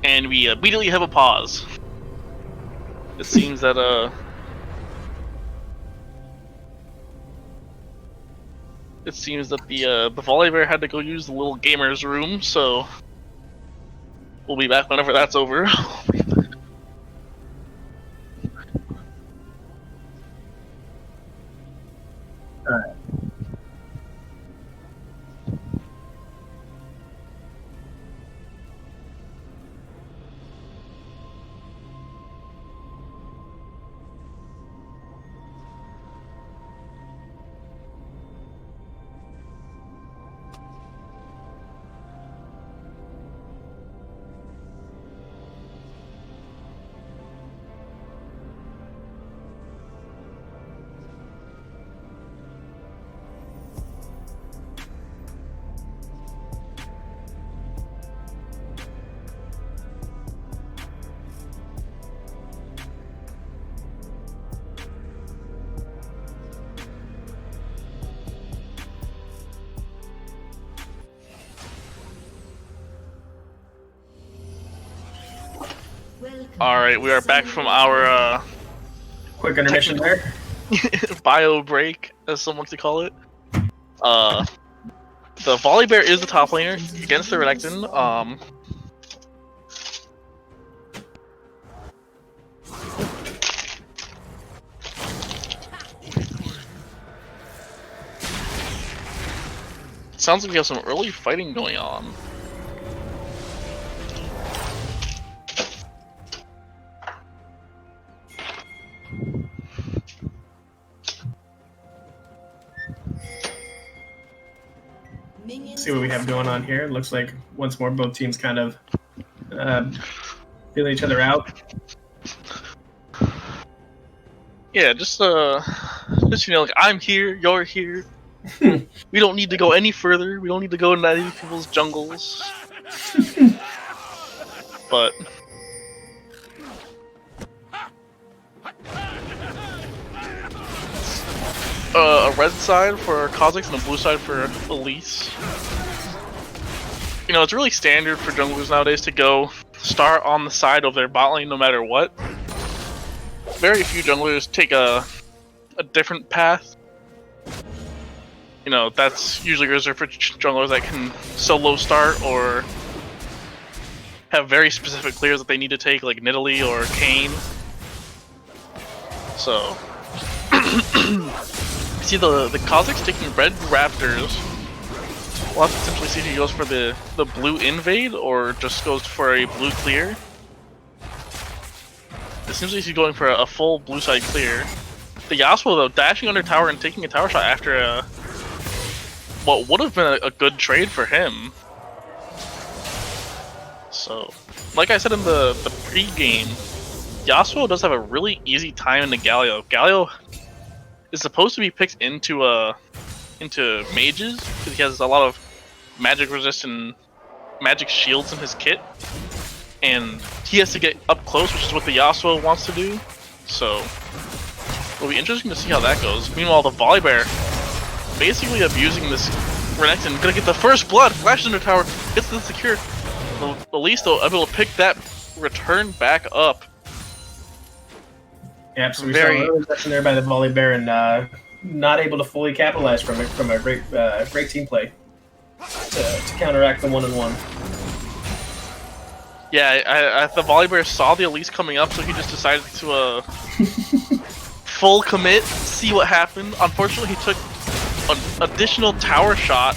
and we immediately have a pause. It seems that the Volibear had to go use the little gamer's room, so we'll be back whenever that's over. Alright. Alright, we are back from our Quick intermission there. bio break, as some like to call it. The Volibear is the top laner against the Renekton. Sounds like we have some early fighting going on. See what we have going on here. It looks like once more both teams kind of feeling each other out. Yeah, just like I'm here, you're here. We don't need to go any further. We don't need to go into any people's jungles. But a red side for Kha'Zix and a blue side for Elise. You know, it's really standard for junglers nowadays to go start on the side of their bot lane no matter what. Very few junglers take a different path. You know, that's usually reserved for junglers that can solo start or have very specific clears that they need to take, like Nidalee or Kayn. So, see the Kha'Zix taking red Raptors. We'll have to potentially see if he goes for the blue invade or just goes for a blue clear. It seems like he's going for a full blue side clear. The Yasuo though, dashing under tower and taking a tower shot after what would have been a good trade for him. So, like I said in the pre-game, Yasuo does have a really easy time into Galio. Galio is supposed to be picked into mages because he has a lot of magic resist and magic shields in his kit, and he has to get up close, which is what the Yasuo wants to do. So it'll be interesting to see how that goes. Meanwhile, the Volibear basically abusing this Renekton, gonna get the first blood, flashes into tower, gets the secure. At least though, able to pick that return back up. Yeah, so we saw an early session there by the Volibear and not able to fully capitalize from it, from a great team play to counteract the 1-on-1. Yeah, the Volibear saw the Elise coming up, so he just decided to full commit, see what happened. Unfortunately, he took an additional tower shot.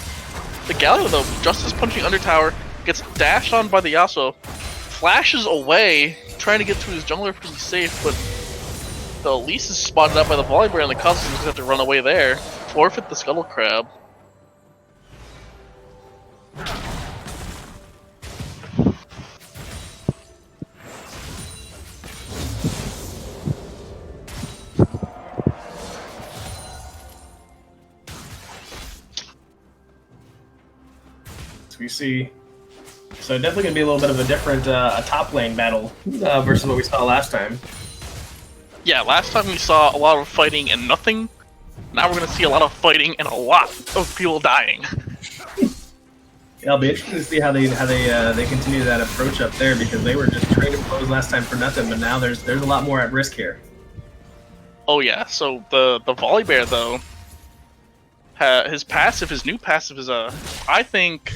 The Galio though, just as punching under tower, gets dashed on by the Yasuo, flashes away, trying to get to his jungler pretty safe, but the Elise is spotted out by the Volibear and the Kha'Zix just have to run away there, forfeit the Scuttle Crab. We see, so definitely gonna be a little bit of a different a top lane battle versus what we saw last time. Yeah, last time we saw a lot of fighting and nothing. Now we're gonna see a lot of fighting and a lot of people dying. Yeah, it'll be interesting to see how they continue that approach up there, because they were just trading blows last time for nothing, but now there's a lot more at risk here. Oh yeah, so the Volibear though, his new passive is I think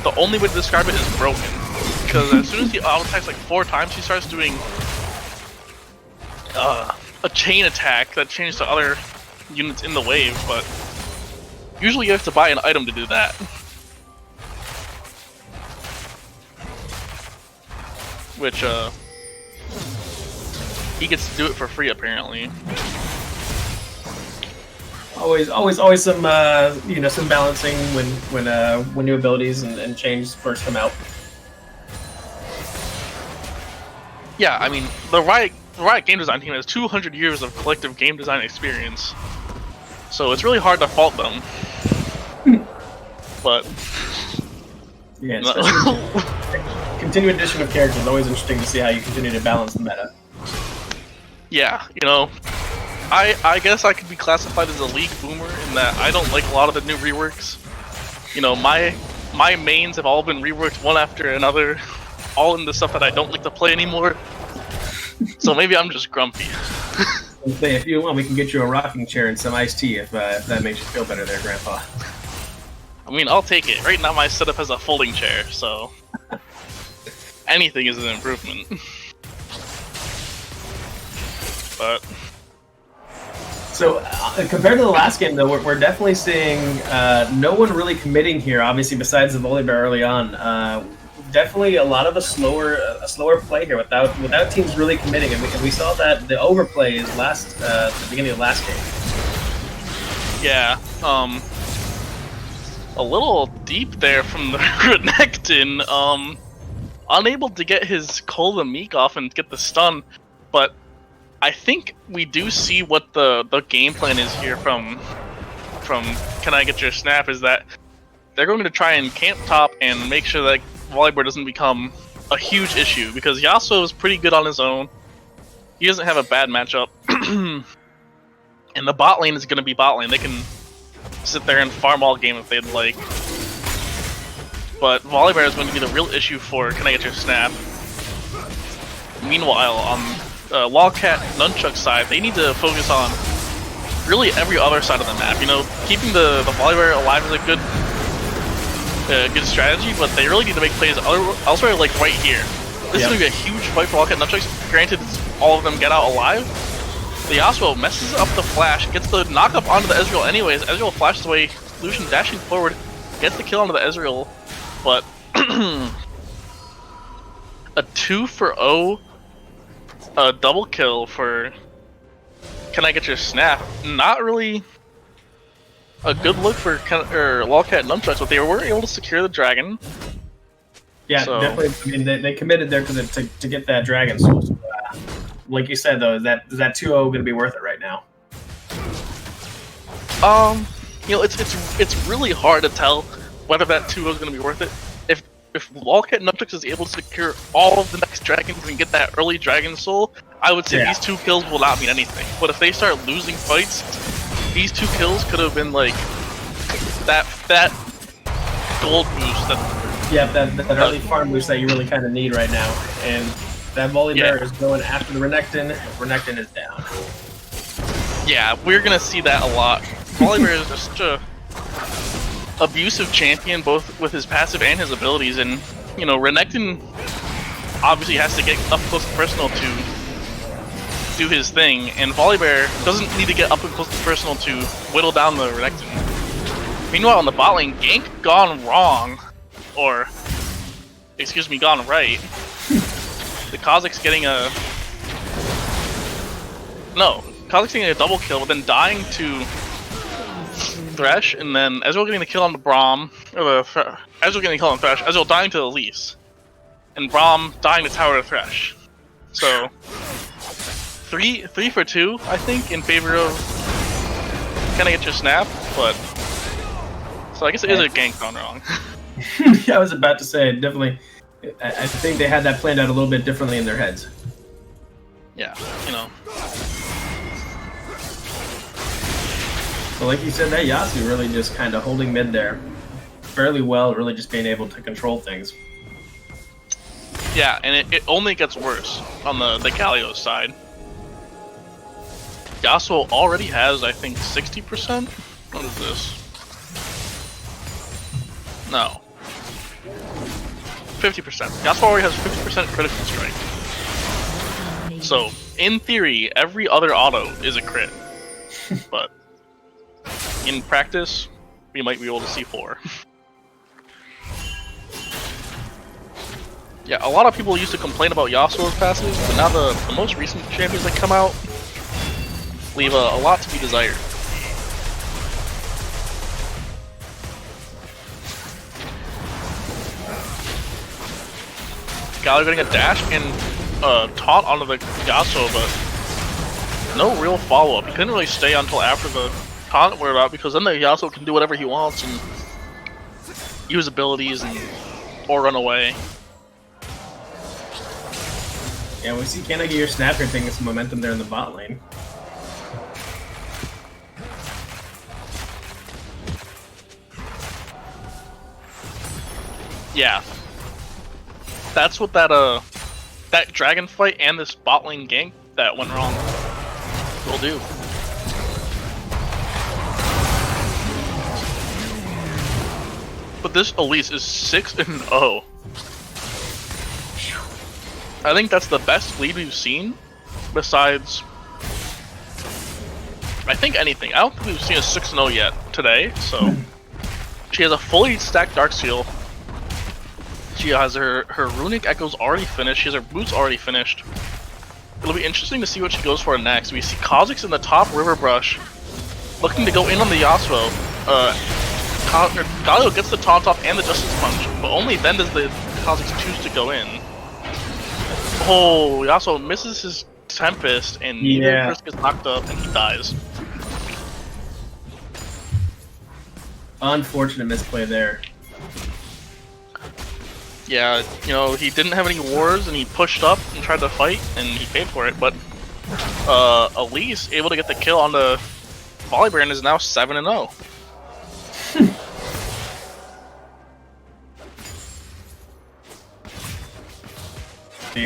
the only way to describe it is broken, because as soon as he auto attacks like 4 times, he starts doing a chain attack that changes to other units in the wave, but usually you have to buy an item to do that. Which he gets to do it for free apparently. Always some some balancing when new abilities and changes first come out. Yeah, I mean the Riot game design team has 200 years of collective game design experience, so it's really hard to fault them. But yeah, continued addition of characters is always interesting to see how you continue to balance the meta. Yeah, you know, I guess I could be classified as a league boomer in that I don't like a lot of the new reworks. You know, my mains have all been reworked one after another. all in the stuff that I don't like to play anymore. So maybe I'm just grumpy. If you want, we can get you a rocking chair and some iced tea if that makes you feel better there, Grandpa. I mean, I'll take it. Right now my setup has a folding chair, so anything is an improvement. But so compared to the last game, though, we're definitely seeing no one really committing here. Obviously, besides the Volibear early on, definitely a lot of a slower play here without teams really committing. And we saw that the overplay is the beginning of last game. Yeah, a little deep there from the Renekton. Unable to get his Cola Meek off and get the stun, but I think we do see what the game plan is here from Can I Get Your Snap, is that they're going to try and camp top and make sure that Volibear doesn't become a huge issue, because Yasuo is pretty good on his own. He doesn't have a bad matchup. And the bot lane is going to be bot lane. They can sit there and farm all game if they'd like. But Volibear is going to be the real issue for Can I Get Your Snap. Meanwhile, on LOLCAT NUNCHUCKS side, they need to focus on really every other side of the map. You know, keeping the Volibear alive is a good strategy, but they really need to make plays elsewhere, like right here. This is going to be a huge fight for LOLCAT NUNCHUCKS. Granted, all of them get out alive. The Yasuo messes up the flash, gets the knock-up onto the Ezreal anyways. Ezreal flashes away, Lucian dashing forward, gets the kill onto the Ezreal, but a 2 for 0 double kill for Can I Get Your Snap? Not really a good look for LOLCAT NUNCHUCKS, but they were able to secure the dragon. Yeah, so definitely. I mean, they committed there to get that dragon. So, like you said, though, is that 2-0 going to be worth it right now? You know, it's really hard to tell whether that 2-0 is going to be worth it. If LOLCAT NUNCHUCKS is able to secure all of the next dragons and get that early dragon soul, I would say these 2 kills will not mean anything. But if they start losing fights, these 2 kills could have been like that gold boost. That early farm boost that you really kind of need right now. And that Volibear is going after the Renekton. Renekton is down. Yeah, we're gonna see that a lot. Volibear is just a abusive champion, both with his passive and his abilities, and you know, Renekton obviously has to get up close and personal to do his thing, and Volibear doesn't need to get up and close and personal to whittle down the Renekton. Meanwhile, on the bot lane, gank gone wrong, or excuse me, gone right. The Kha'Zix getting Kha'Zix getting a double kill, but then dying to Thresh, and then Ezreal getting the kill on the Braum, Ezreal getting the kill on Thresh, Ezreal dying to Elise, and Braum dying to Tower to Thresh. So 3 for 2, I think, in favor of Can I Get Your Snap, but so I guess it is a gank gone wrong. Yeah, I was about to say, definitely. I think they had that planned out a little bit differently in their heads. Yeah, you know. But like you said, that Yasuo really just kind of holding mid there fairly well, really just being able to control things. Yeah, and it only gets worse on the Galio side. Yasuo already has, I think, 60%? What is this? No. 50%. Yasuo already has 50% critical strike. So, in theory, every other auto is a crit. But in practice, we might be able to see 4. Yeah, a lot of people used to complain about Yasuo's passive, but now the most recent champions that come out leave a lot to be desired. Galio getting a dash and taunt onto the Yasuo, but no real follow-up. He couldn't really stay until after the taunt wore out, because then the Yasuo can do whatever he wants and use abilities or run away. Yeah, we see Can I Get Your Snap here taking some momentum there in the bot lane. Yeah. that's what that dragon fight and this bot lane gank that went wrong will do. But this Elise is 6-0. I think that's the best lead we've seen, besides, I think, anything. I don't think we've seen a 6-0 yet today, so. She has a fully stacked Darksteel. She has her Runic Echoes already finished, she has her boots already finished. It'll be interesting to see what she goes for next. We see Kha'Zix in the top River Brush, looking to go in on the Yasuo. Galio gets the taunt off and the Justice Punch, but only then does the Kha'Zix choose to go in. Oh, Yasuo misses his Tempest, and neither Chris gets knocked up, and he dies. Unfortunate misplay there. Yeah, you know, he didn't have any wars, and he pushed up and tried to fight, and he paid for it, but Elise able to get the kill on the Volibear and is now 7-0.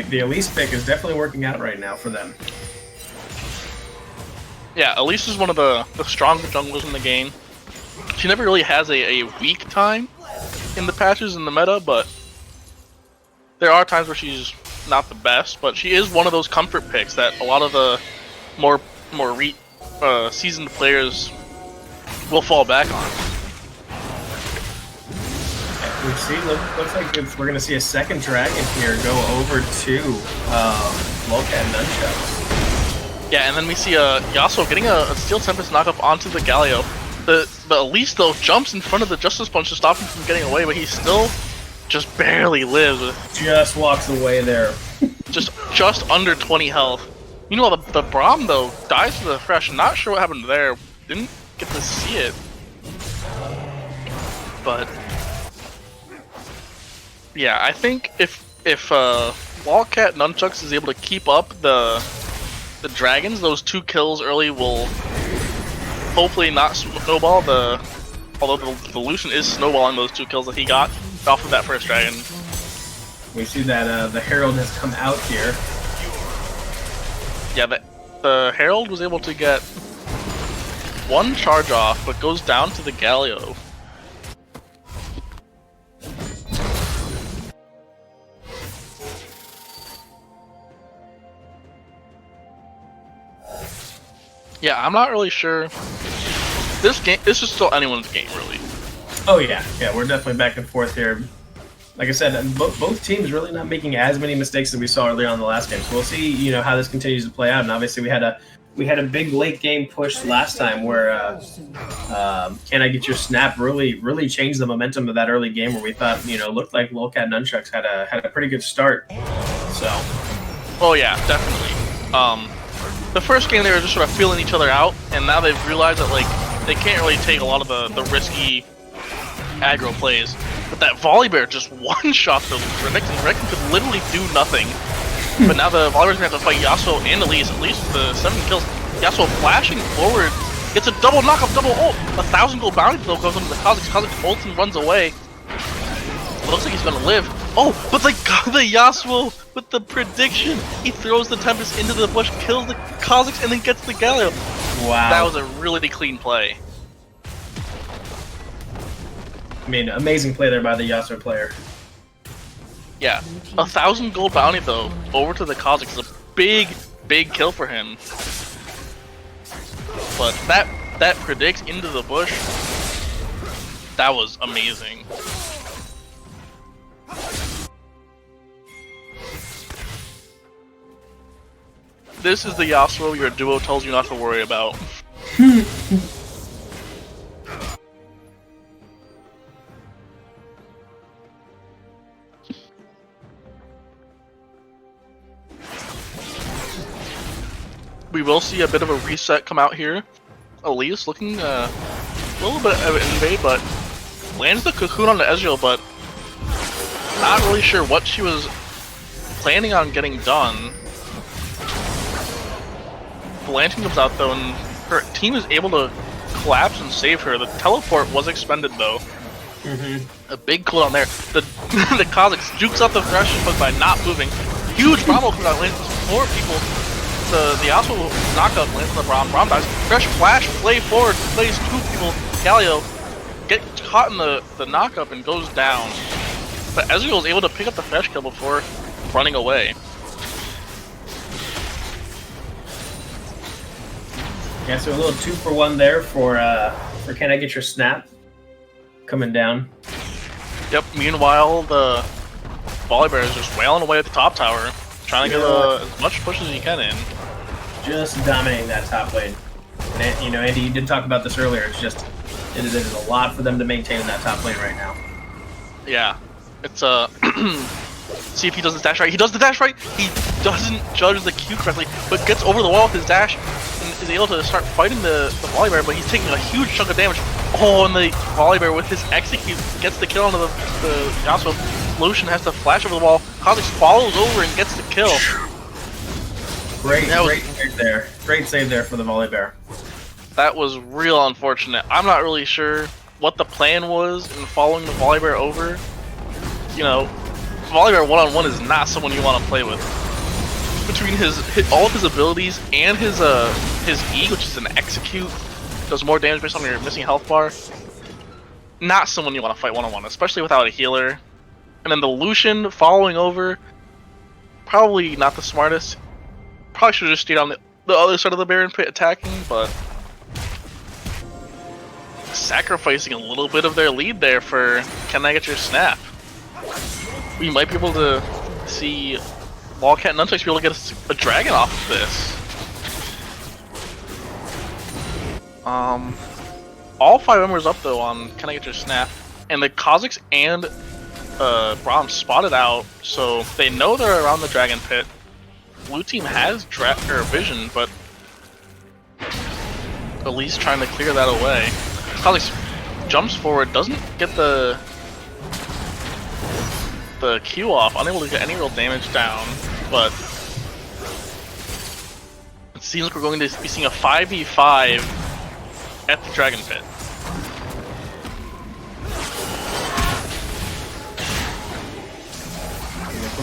The Elise pick is definitely working out right now for them. Yeah, Elise is one of the stronger junglers in the game. She never really has a weak time in the patches in the meta, but there are times where she's not the best. But she is one of those comfort picks that a lot of the more seasoned players will fall back on. We see, looks like we're going to see a second dragon here go over to LOLCAT NUNCHUCKS. Yeah, and then we see Yasuo getting a Steel Tempest knockup onto the Galio. The Elise, though, jumps in front of the Justice Punch to stop him from getting away, but he still just barely lives. Just walks away there. just under 20 health. You know, the Braum, though, dies to the Thresh. Not sure what happened there. Didn't get to see it. But yeah, I think if LOLCAT NUNCHUCKS is able to keep up the dragons, those 2 kills early will hopefully not snowball although the Lucian is snowballing those 2 kills that he got off of that first dragon. We see that the Herald has come out here. Yeah, the Herald was able to get 1 charge off, but goes down to the Galio. Yeah, I'm not really sure. This is still anyone's game, really. Oh yeah, we're definitely back and forth here. Like I said, both teams really not making as many mistakes as we saw earlier on in the last game. So we'll see, you know, how this continues to play out. And obviously, we had a big late game push last time where Can I Get Your Snap really changed the momentum of that early game where we thought, you know, looked like LOLCAT NUNCHUCKS had a pretty good start. So. Oh yeah, definitely. The first game they were just sort of feeling each other out, and now they've realized that like they can't really take a lot of the risky aggro plays. But that Volibear just one-shot the Renekton. Renekton could literally do nothing. But now the Volibear's gonna have to fight Yasuo and Elise, at least the 7 kills. Yasuo flashing forward, gets a double knock-up, double ult. 1,000 gold bounty though goes into the Kha'Zix. Kha'Zix ults and runs away. It looks like he's gonna live. Oh, but they got the Yasuo with the prediction. He throws the Tempest into the bush, kills the Kha'Zix, and then gets the Galio. Wow. That was a really clean play. I mean, amazing play there by the Yasuo player. Yeah, 1,000 gold bounty though, over to the Kha'Zix is a big kill for him. But that predicts into the bush, that was amazing. This is the Yasuo your duo tells you not to worry about. We will see a bit of a reset come out here. Elise looking a little bit of an invade, but lands the cocoon on the Ezreal, but not really sure what she was planning on getting done. The lantern comes out though, and her team is able to collapse and save her. The teleport was expended though. A big cooldown there. The the Kazakhs jukes out the Thresh hook by not moving. Huge Brahmo cooldown lands 4 people. The Yasuo knockup lands on the Braum. Braum dies. Thresh flash, play forward, plays 2 people. Galio get caught in the knockup and goes down. But Ezreal is able to pick up the Thresh kill before running away. Yeah, so a little 2-for-1 there for Can I Get Your Snap coming down. Yep, meanwhile, the Volibear is just wailing away at the top tower, trying to get as much push as he can in. Just dominating that top lane. And, you know, Andy, you did talk about this earlier. It's just, it is a lot for them to maintain in that top lane right now. Yeah, it's see if he does the dash right. He does the dash right. He doesn't judge the Q correctly, but gets over the wall with his dash and is able to start fighting the Volibear, but he's taking a huge chunk of damage. Oh, and the Volibear with his execute gets the kill onto the Yasuo. Lucian has to flash over the wall. Kha'Zix follows over and gets the kill. Great save there. Great save there for the Volibear. That was real unfortunate. I'm not really sure what the plan was in following the Volibear over. You know, Volibear one-on-one is not someone you want to play with. Between all of his abilities and his E, which is an execute, does more damage based on your missing health bar. Not someone you want to fight one-on-one, especially without a healer. And then the Lucian following over, probably not the smartest. Probably should have just stayed on the other side of the Baron pit attacking, but sacrificing a little bit of their lead there for Can I Get Your Snap? We might be able to see LOLCAT and NUNCHUCKS be able to get a dragon off of this. All 5 members up though on Can I Get Your Snap, and the Kazakhs and Braum spotted out, so they know they're around the dragon pit. Blue team has vision, but at least trying to clear that away. Kazakhs jumps forward, doesn't get the Q off, unable to get any real damage down, but it seems like we're going to be seeing a 5v5 at the dragon pit.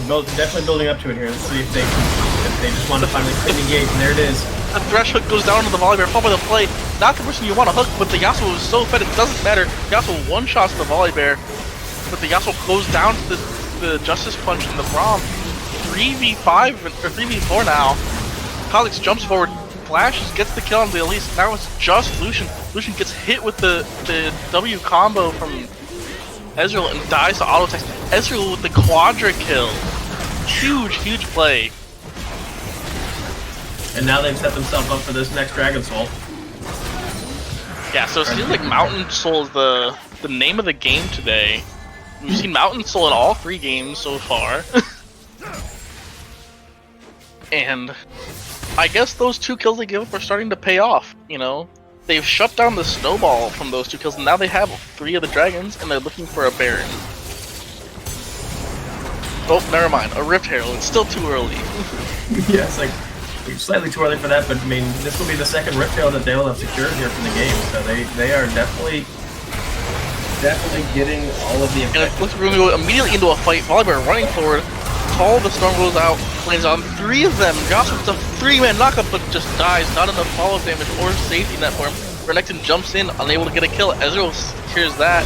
We're definitely building up to it here. Let's see if they just want to finally engage, and there it is. The Thresh hook goes down to the Volibear, followed by the play. Not the person you want to hook, but the Yasuo is so fed it doesn't matter. Yasuo one-shots the Volibear, but the Yasuo goes down to the Justice Punch and the Braum. 3v5 or 3v4 now. Kha'Zix jumps forward, flashes, gets the kill on the Elise. Now it's just Lucian. Lucian gets hit with the W combo from Ezreal and dies to auto text. Ezreal with the quadra kill. Huge play. And now they've set themselves up for this next Dragon Soul. Yeah, so it seems like Mountain Soul is the name of the game today. We've seen Mountain Soul in all 3 games so far. And I guess those 2 kills they give up are starting to pay off, you know? They've shut down the snowball from those 2 kills, and now they have 3 of the dragons, and they're looking for a Baron. Oh, never mind. A Rift Herald. It's still too early. Yeah, it's like slightly too early for that, but I mean, this will be the second Rift Herald that they'll have secured here for the game, so they are definitely getting all of the effect. And it looks like we're going to go immediately into a fight. Volibear running forward. Call the Storm goes out, lands on 3 of them. Josh with a 3-man knockup, but just dies. Not enough follow damage or safety net for him. Renekton jumps in, unable to get a kill. Ezreal secures that.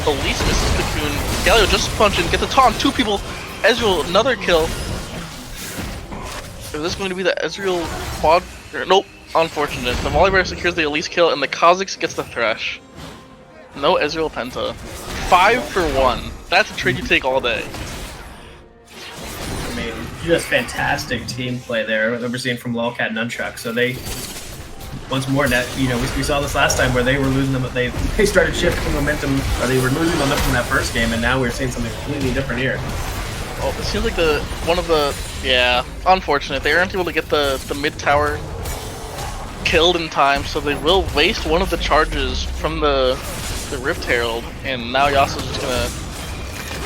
Elise misses Cocoon. Galio just punching, gets a taunt on 2 people. Ezreal, another kill. Is this going to be the Ezreal quad? Nope, unfortunate. The Volibear secures the Elise kill, and the Kha'Zix gets the Thresh. No Ezreal Penta. 5 for 1. That's a trade you take all day. I mean, just fantastic team play there that we're seeing from LOLCAT and NUNCHUCKS. So they, once more, that we saw this last time where they were losing them. They started shifting momentum, or they were losing momentum from that first game, and now we're seeing something completely different here. Well, it seems like unfortunate. They aren't able to get the mid tower killed in time, so they will waste one of the charges from the Rift Herald, and now Yasuo's just gonna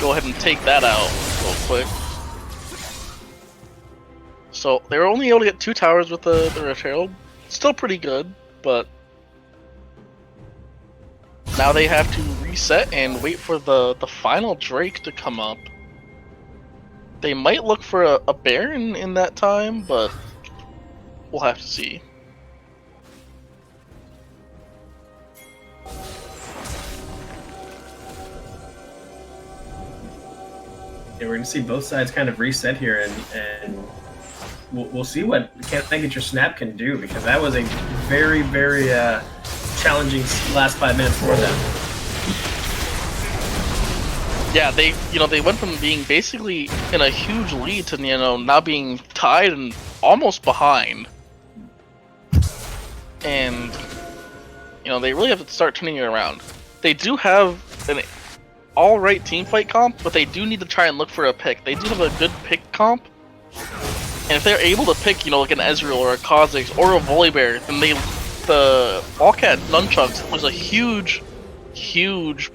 go ahead and take that out real quick. So they were only able to get 2 towers with the Rift Herald. Still pretty good, but Now they have to reset and wait for the final Drake to come up. They might look for a Baron in that time, but we'll have to see. Yeah, we're gonna see both sides kind of reset here, and we'll see what Can't Get Your Snap can do, because that was a very, very challenging last 5 minutes for them. Yeah, they went from being basically in a huge lead to now being tied and almost behind, and they really have to start turning it around. They do have an all-right team fight comp, but they do need to try and look for a pick. They do have a good pick comp, and if they're able to pick like an Ezreal or a Kha'Zix or a Volibear, then the LOLCAT Nunchucks was a huge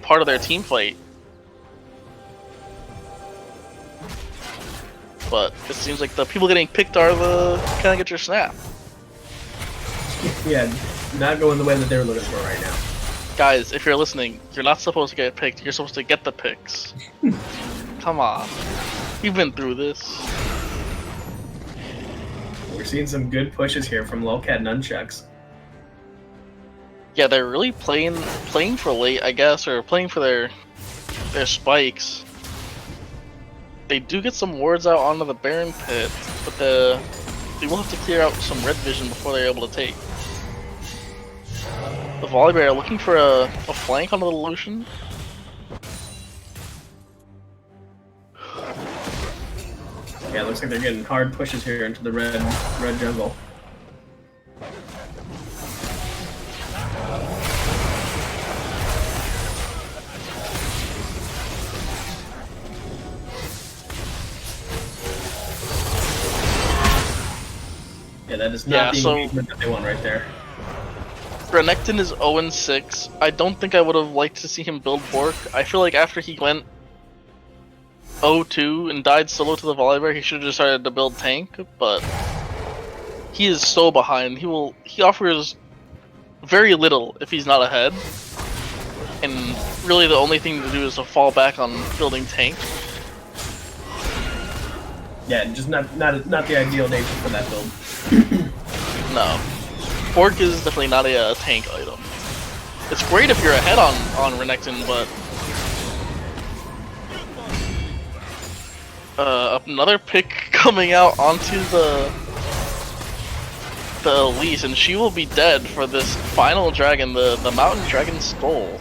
part of their team fight. But it seems like the people getting picked are the Can't Get Your Snap. Yeah, not going the way that they're looking for right now. Guys, if you're listening, you're not supposed to get picked. You're supposed to get the picks. Come on. You've been through this. We're seeing some good pushes here from LOLCAT Nunchucks. Yeah, they're really playing for late, I guess, or playing for their spikes. They do get some wards out onto the Baron pit, but they will have to clear out some red vision before they're able to take. The Volibear looking for a flank onto the Lucian. Yeah, it looks like they're getting hard pushes here into the red jungle. Yeah, that is not the engagement that they want right there. Renekton is 0-6. I don't think I would have liked to see him build Bork. I feel like after he went 0-2 and died solo to the Volibear, he should have just started to build tank, but he is so behind. He offers very little if he's not ahead, and really the only thing to do is to fall back on building tank. Yeah, just not the ideal nature for that build. No. Bork is definitely not a tank item. It's great if you're ahead on Renekton, but another pick coming out onto the Elise, and she will be dead for this final dragon, the Mountain Dragon Skull.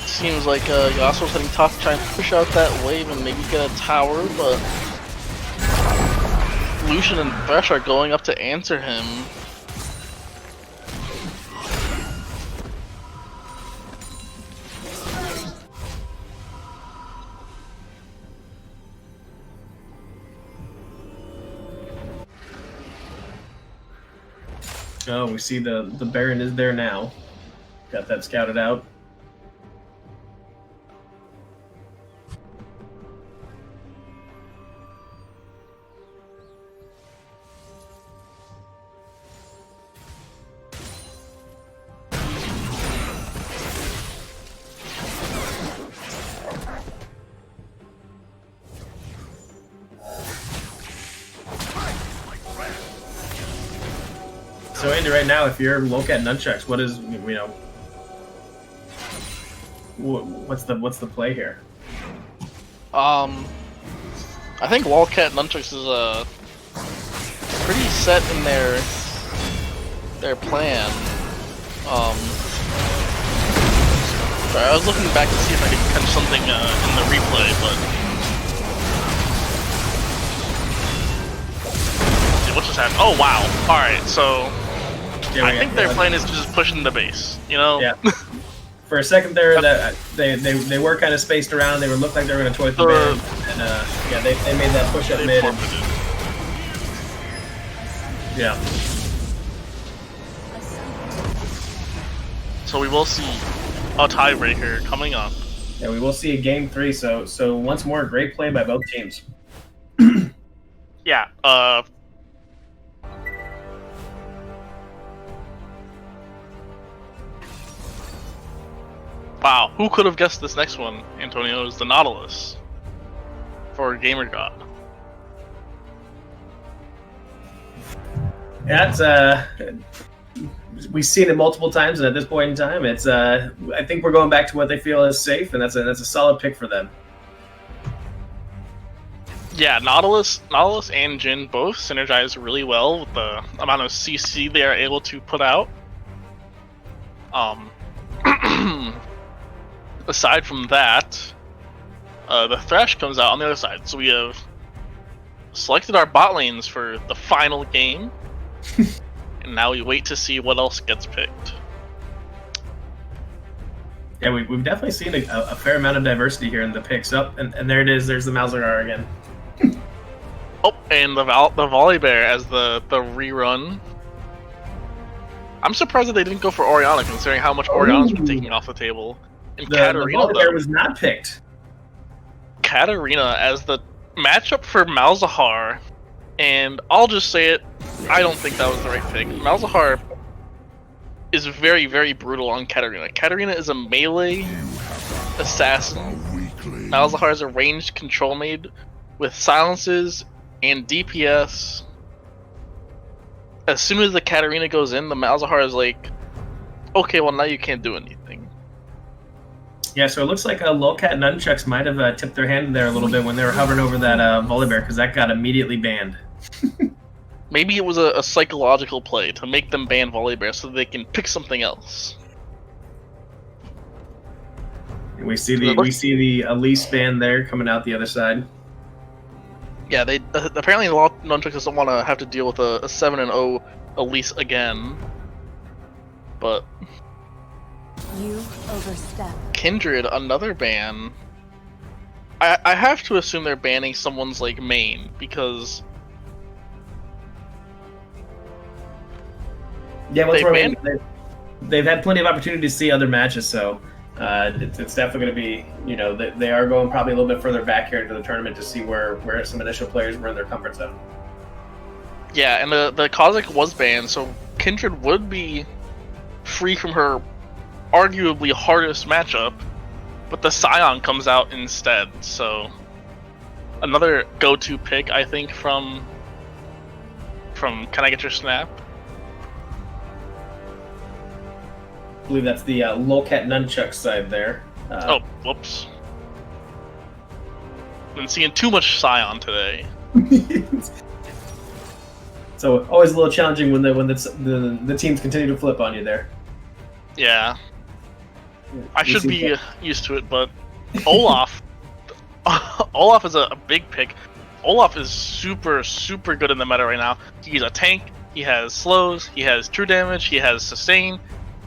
Seems like Yasuo's heading top to try and push out that wave and maybe get a tower, but Lucian and Thresh are going up to answer him. Oh, we see the Baron is there now. Got that scouted out. So Andy, right now, if you're LOLCAT Nunchucks, what is what's the play here? I think LOLCAT Nunchucks is pretty set in their plan. Sorry, I was looking back to see if I could catch something in the replay, but what just happened? Oh wow! All right, so. Yeah, I think their plan is to just push in the base, Yeah. For a second there, that they were kind of spaced around. They looked like they were going to toy the Baron, and yeah, they made that push up mid. Yeah. So we will see a tiebreaker coming up. Yeah, we will see a game 3. So once more, great play by both teams. Yeah. Wow, who could have guessed this next one, Antonio? Is the Nautilus for Gamer God. Yeah, we've seen it multiple times, and at this point in time, it's I think we're going back to what they feel is safe, and that's a solid pick for them. Yeah, Nautilus and Jin both synergize really well with the amount of CC they are able to put out. Aside from that, the Thresh comes out on the other side. So we have selected our bot lanes for the final game, and now we wait to see what else gets picked. Yeah, we've definitely seen a fair amount of diversity here in the picks. Up and there it is. There's the Malzahar again. Oh, and the Volibear as the rerun. I'm surprised that they didn't go for Orianna, considering how much Orianna's been taking off the table. And Katarina, the Volibear was not picked. Katarina as the matchup for Malzahar, and I'll just say it, I don't think that was the right pick. Malzahar is very, very brutal on Katarina. Katarina is a melee assassin. Malzahar is a ranged control made with silences and DPS. As soon as the Katarina goes in, the Malzahar is like, okay, well now you can't do anything. Yeah, so it looks like LOLCAT and NUNCHUCKS might have tipped their hand there a little bit when they were hovering over that Volibear, because that got immediately banned. Maybe it was a psychological play to make them ban Volibear so they can pick something else. And we see the Elise ban there coming out the other side. Yeah, they apparently NUNCHUCKS doesn't want to have to deal with a 7-0 Elise again, but you overstep. Kindred, another ban. I have to assume they're banning someone's like main, because yeah, they've had plenty of opportunity to see other matches, so it's definitely going to be, you know, they are going probably a little bit further back here into the tournament to see where some initial players were in their comfort zone. Yeah, and the Kha'Zix was banned, so Kindred would be free from her arguably hardest matchup, but the Scion comes out instead, so another go-to pick, I think, from Can I Get Your Snap? I believe that's the LOLCAT NUNCHUCKS side there. Oh, whoops. Been seeing too much Scion today. So always a little challenging when the teams continue to flip on you there. Yeah. I should be used to it, but Olaf Olaf is a big pick. Olaf is super, super good in the meta right now. He's a tank, he has slows, he has true damage, he has sustain,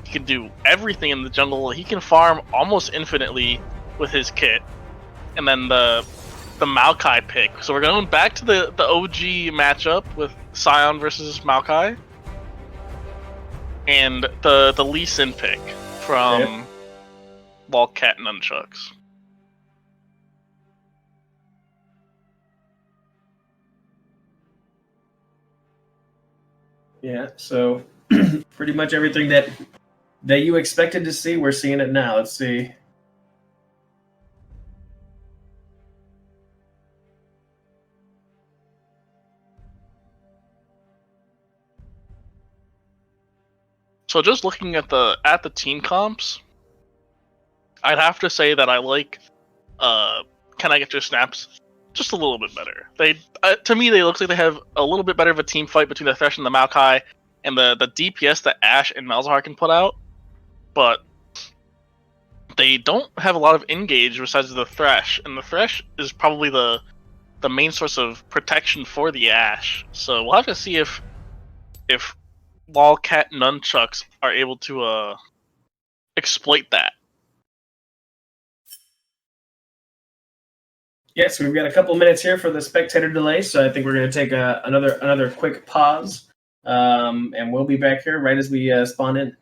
he can do everything in the jungle. He can farm almost infinitely with his kit. And then the Maokai pick. So we're going back to the OG matchup with Scion versus Maokai. And the Lee Sin pick from LOLCAT NUNCHUCKS. Yeah, so pretty much everything that you expected to see, we're seeing it now. Let's see. So just looking at the team comps, I'd have to say that I like Can I Get Your Snaps just a little bit better. They to me, they look like they have a little bit better of a team fight between the Thresh and the Maokai, and the DPS that Ashe and Malzahar can put out, but they don't have a lot of engage besides the Thresh, and the Thresh is probably the main source of protection for the Ashe. So we'll have to see if LOLCAT NUNCHUCKS are able to exploit that. Yes, we've got a couple minutes here for the spectator delay, so I think we're going to take another quick pause, and we'll be back here right as we spawn in.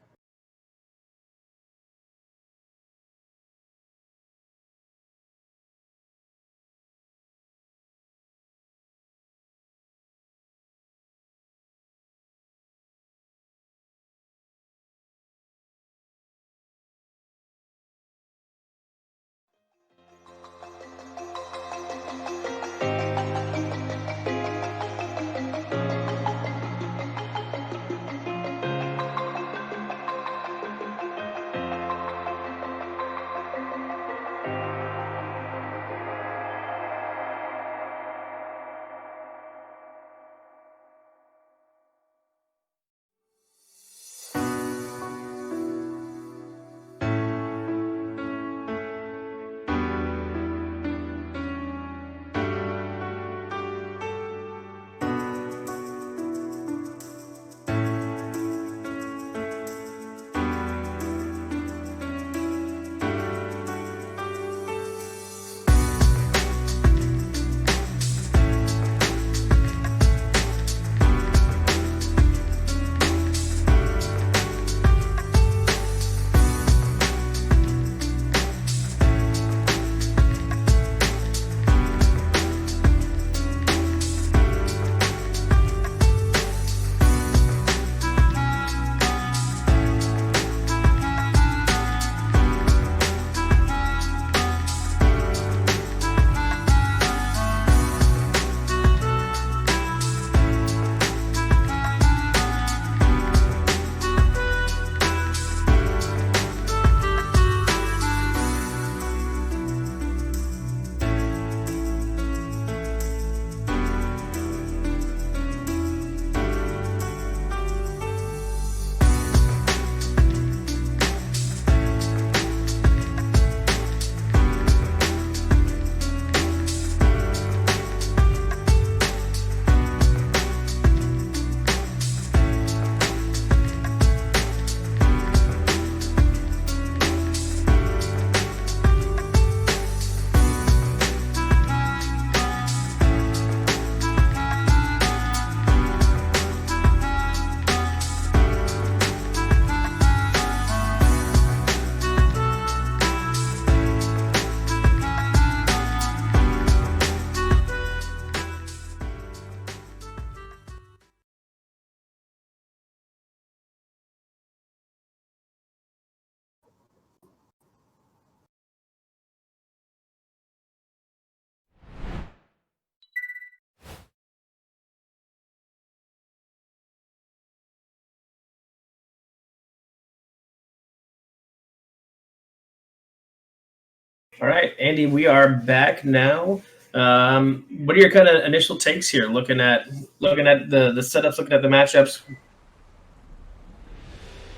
All right, Andy, we are back now. What are your kind of initial takes here? Looking at the setups, looking at the matchups.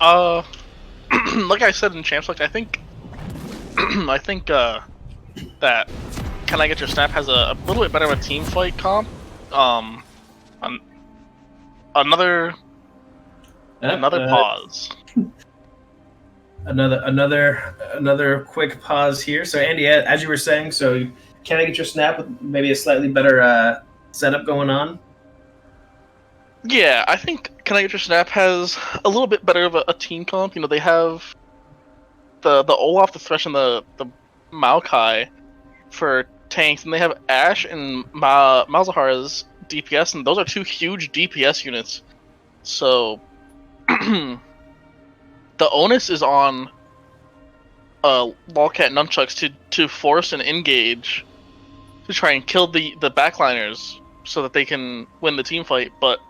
Like I said in Champs, like I think that Can I Get Your Snap has a little bit better of a team fight comp. Um, an- another pause. Another quick pause here. So Andy, as you were saying, so Can I Get Your Snap with maybe a slightly better setup going on? Yeah, I think Can I Get Your Snap has a little bit better of a team comp. You know, they have the Olaf, the Thresh, and the Maokai for tanks, and they have Ashe and Malzahar as DPS, and those are two huge DPS units. So the onus is on LOLCAT Nunchucks to force an engage to try and kill the backliners so that they can win the team fight. But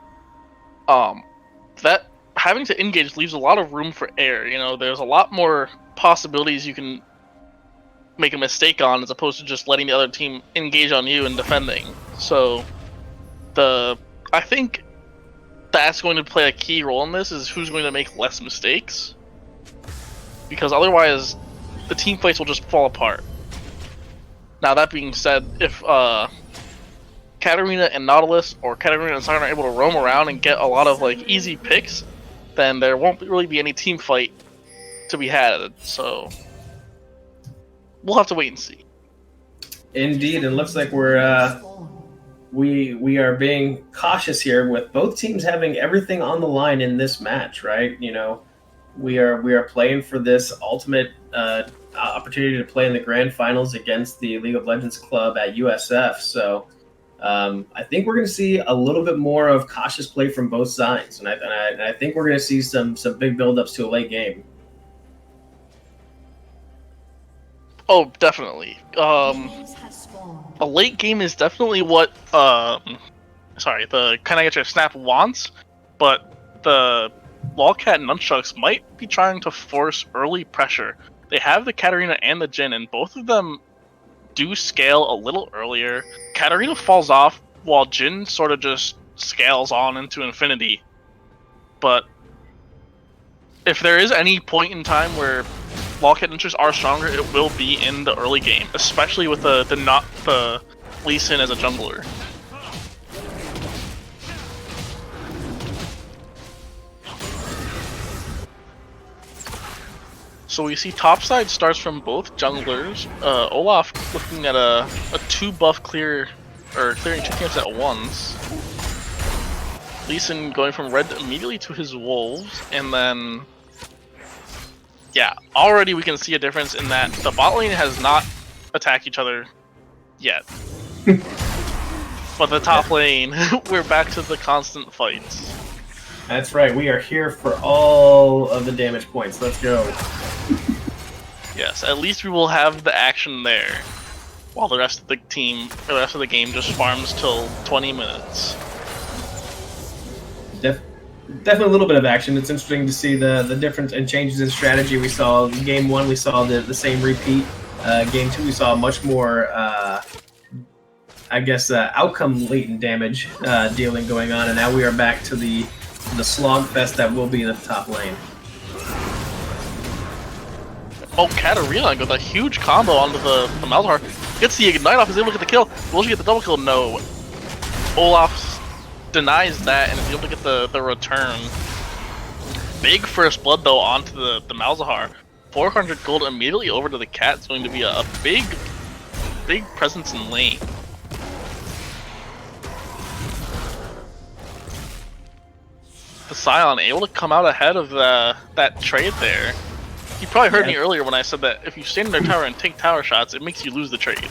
that having to engage leaves a lot of room for error. You know, there's a lot more possibilities you can make a mistake on as opposed to just letting the other team engage on you and defending. So I think that's going to play a key role in this, is who's going to make less mistakes, because otherwise the team fights will just fall apart. Now, that being said, if Katarina and Nautilus or Katarina and Siren are able to roam around and get a lot of like easy picks, then there won't really be any team fight to be had. So we'll have to wait and see. Indeed, it looks like we are being cautious here with both teams having everything on the line in this match, right? You know, we are playing for this ultimate opportunity to play in the grand finals against the League of Legends club at USF. So I think we're going to see a little bit more of cautious play from both sides, and I think we're going to see some big buildups to a late game. Oh, definitely. A late game is definitely what the Can I Get Your Snap wants, but the LOLCAT Nunchucks might be trying to force early pressure. They have the Katarina and the Jhin, and both of them do scale a little earlier. Katarina falls off while Jhin sort of just scales on into infinity. But if there is any point in time where LOLCAT Nunchucks are stronger, it will be in the early game, especially with the Lee Sin as a jungler. So we see topside starts from both junglers. Olaf looking at a 2-buff clear, or clearing 2 camps at once. Lee Sin going from red immediately to his wolves, and then yeah, already we can see a difference in that the bot lane has not attacked each other yet. But the top lane, we're back to the constant fights. That's right, we are here for all of the damage points. Let's go. Yes, at least we will have the action there, while the rest of the game just farms till 20 minutes. Definitely a little bit of action. It's interesting to see the difference and changes in strategy. We saw in game 1, we saw the same repeat. Game 2, we saw much more, outcome latent damage dealing going on, and now we are back to the slog fest that will be the top lane. Oh, Katarina with a huge combo onto the Malzahar. Gets the ignite off, is able to get the kill. Will she get the double kill? No. Olaf denies that and is able to get the return. Big first blood though onto the Malzahar. 400 gold immediately over to the cat. It's going to be a big presence in lane. The Scion able to come out ahead of that trade there. You probably heard me earlier when I said that if you stand in their tower and take tower shots, it makes you lose the trade.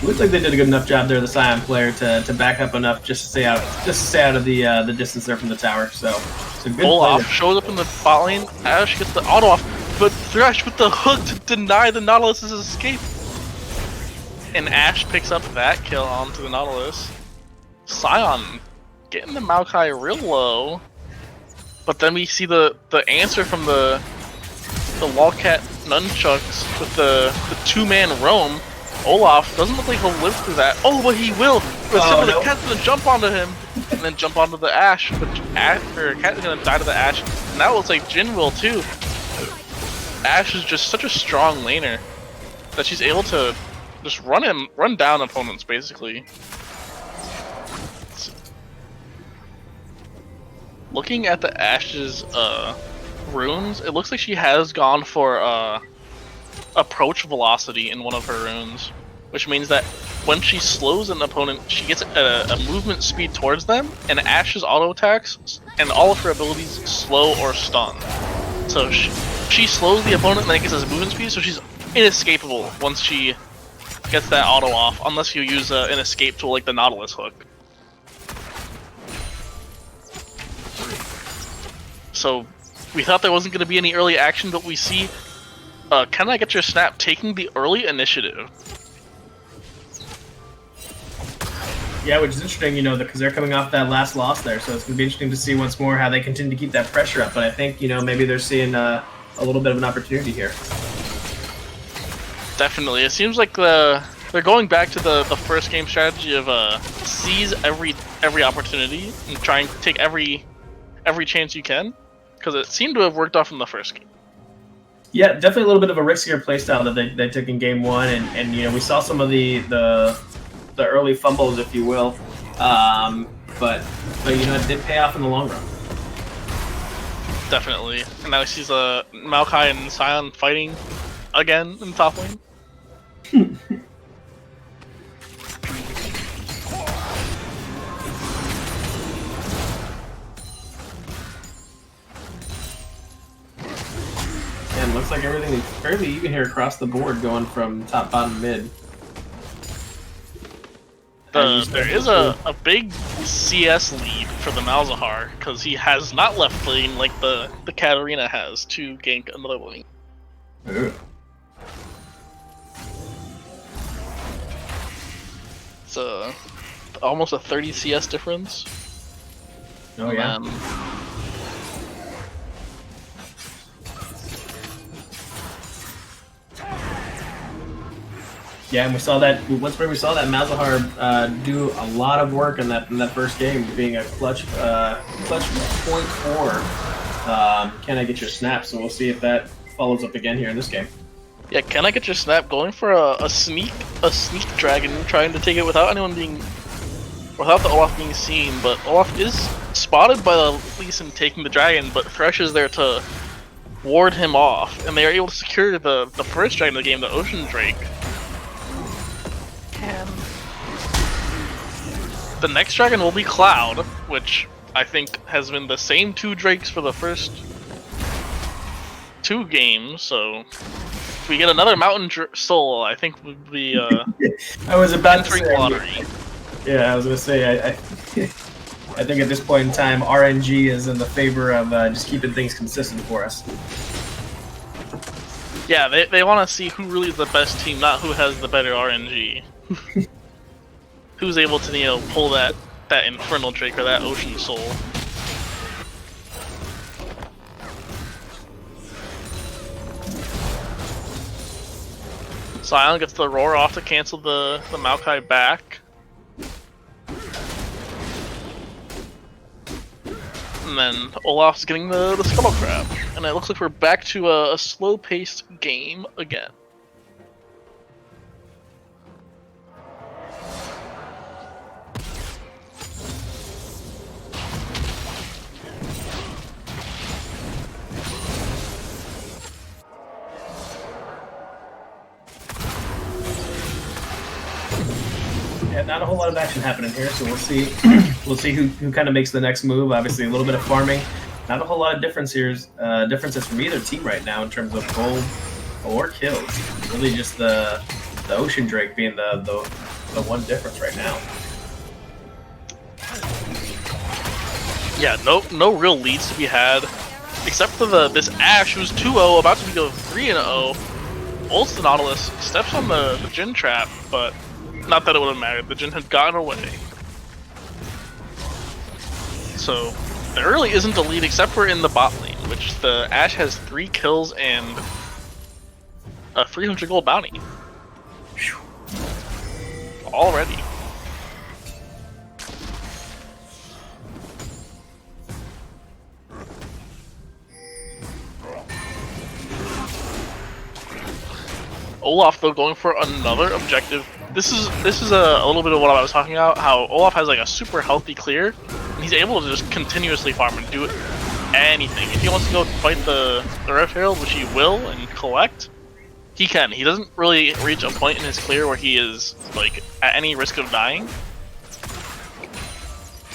Looks like they did a good enough job there, the Scion player, to back up enough just to stay out of the distance there from the tower. So good Olaf shows up in the bot lane. Ashe gets the auto off, but Thresh with the hook to deny the Nautilus's escape. And Ashe picks up that kill onto the Nautilus. Scion getting the Maokai real low, but then we see the answer from the LOLCAT Nunchucks with the two-man roam, Olaf doesn't look like he'll live through that. Oh, but he will! But the cat's gonna jump onto him, and then jump onto the Ashe, but Cat is gonna die to the Ashe, and that looks like Jin will too. Ashe is just such a strong laner that she's able to just run down opponents, basically. Looking at the Ashe's runes, it looks like she has gone for approach velocity in one of her runes, which means that when she slows an opponent, she gets a movement speed towards them, and Ashe's auto attacks and all of her abilities slow or stun. So she slows the opponent and then gets his movement speed, so she's inescapable once she gets that auto off, unless you use an escape tool like the Nautilus hook. So we thought there wasn't going to be any early action, but we see Can I Get Your Snap taking the early initiative. Yeah, which is interesting, you know, because they're coming off that last loss there, so it's going to be interesting to see once more how they continue to keep that pressure up. But I think, you know, maybe they're seeing a little bit of an opportunity here. Definitely. It seems like they're going back to the first game strategy of seize every opportunity and try and take every chance you can, because it seemed to have worked off in the first game. Yeah, definitely a little bit of a riskier playstyle that they took in game one, and you know, we saw some of the early fumbles, if you will, but you know, it did pay off in the long run. Definitely. And now she's Maokai and Sion fighting again in top lane. And looks like everything is fairly even here across the board, going from top, bottom, mid. There is a big CS lead for the Malzahar, because he has not left lane like the Katarina has to gank another lane. Ooh. It's almost a 30 CS difference. Oh yeah. Yeah, and we saw that Malzahar do a lot of work in that first game, being a clutch point for Can I Get Your Snap? So we'll see if that follows up again here in this game. Yeah, Can I Get Your Snap going for a sneak dragon, trying to take it without the Olaf being seen, but Olaf is spotted by the Lee Sin taking the dragon, but Thresh is there to ward him off, and they are able to secure the first dragon of the game, the Ocean Drake. And the next dragon will be Cloud, which I think has been the same two drakes for the first two games, so if we get another Mountain Soul, I think would be I was about to say, lottery. Yeah, I was gonna say I think at this point in time RNG is in the favor of just keeping things consistent for us. Yeah, they want to see who really is the best team, not who has the better RNG. Who's able to, you know, pull that Infernal Drake or that Ocean Soul. Sion gets the roar off to cancel the Maokai back. And then Olaf's getting the Scuttle Crab. And it looks like we're back to a slow-paced game again. Yeah, not a whole lot of action happening here, so we'll see. We'll see who kind of makes the next move. Obviously, a little bit of farming. Not a whole lot of differences from either team right now in terms of gold or kills. Really, just the Ocean Drake being the one difference right now. Yeah, no real leads to be had, except for this Ashe who's 2-0, about to go 3-0. Ults the Nautilus, steps on the Jhin trap, but not that it would have mattered. The Jhin had gotten away. So there really isn't a lead except for in the bot lane, which the Ashe has 3 kills and a 300 gold bounty. Already. Olaf though going for another objective. This is a little bit of what I was talking about. How Olaf has like a super healthy clear, and he's able to just continuously farm and do anything. If he wants to go fight the Rift Herald, which he will, and collect, he can. He doesn't really reach a point in his clear where he is like at any risk of dying.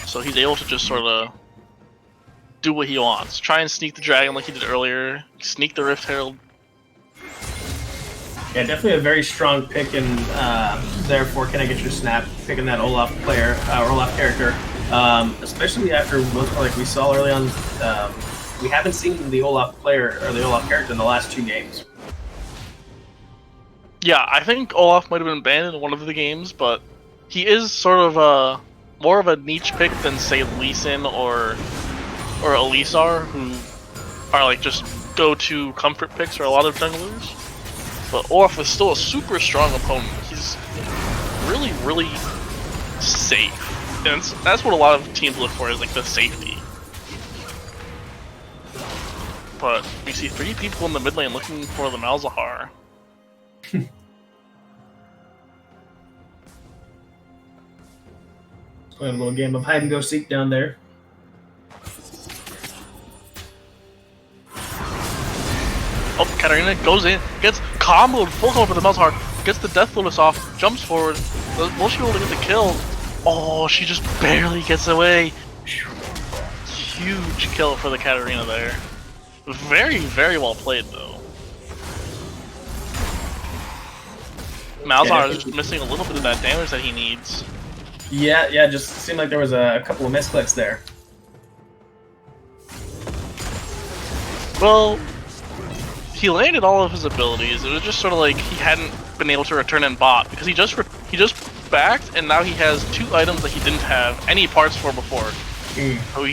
So he's able to just sort of do what he wants. Try and sneak the dragon like he did earlier. Sneak the Rift Herald. Yeah, definitely a very strong pick, and therefore, can I get your snap? Picking that Olaf player or Olaf character, especially after like we saw early on. We haven't seen the Olaf player or the Olaf character in the last 2 games. Yeah, I think Olaf might have been banned in one of the games, but he is sort of a more of a niche pick than say Lee Sin or Elisar, who are like just go-to comfort picks for a lot of junglers. But Olaf is still a super strong opponent. He's really, really safe. And that's what a lot of teams look for, is like the safety. But we see 3 people in the mid lane looking for the Malzahar. Playing a little game of hide and go seek down there. Oh, Katarina goes in, gets comboed, full combo for the Malzahar, gets the Death Lotus off, jumps forward. Will she be able to get the kill? Oh, she just barely gets away. Huge kill for the Katarina there. Very, very well played though. Malzahar is just missing a little bit of that damage that he needs. Yeah, just seemed like there was a couple of misclicks there. Well, he landed all of his abilities. It was just sort of like he hadn't been able to return in bot because he just backed, and now he has 2 items that he didn't have any parts for before. So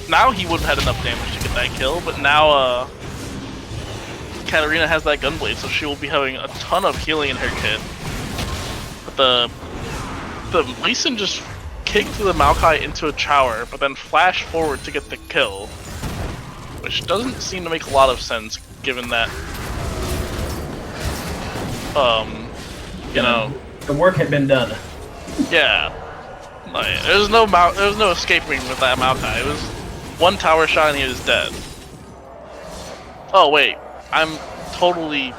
now he wouldn't have had enough damage to get that kill, but now Katarina has that gunblade, so she will be having a ton of healing in her kit. But the Lee Sin just kicked the Maokai into a tower, but then flashed forward to get the kill, which doesn't seem to make a lot of sense given that you know, the work had been done. Yeah, like, there's no escaping with that Maokai. It was 1 tower shot and he was dead. Oh wait, I'm totally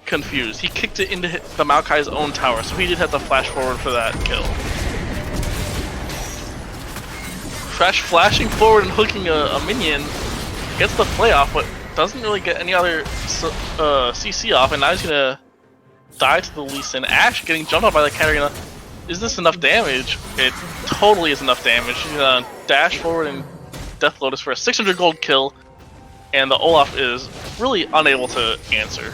confused. He kicked it into the Maokai's own tower, so he did have to flash forward for that kill. Flashing forward and hooking a minion gets the play off, but doesn't really get any other CC off, and now he's gonna die to the Lee Sin. Ashe getting jumped on by the Katarina. Is this enough damage? It totally is enough damage. She's gonna dash forward and Death Lotus for a 600 gold kill, and the Olaf is really unable to answer.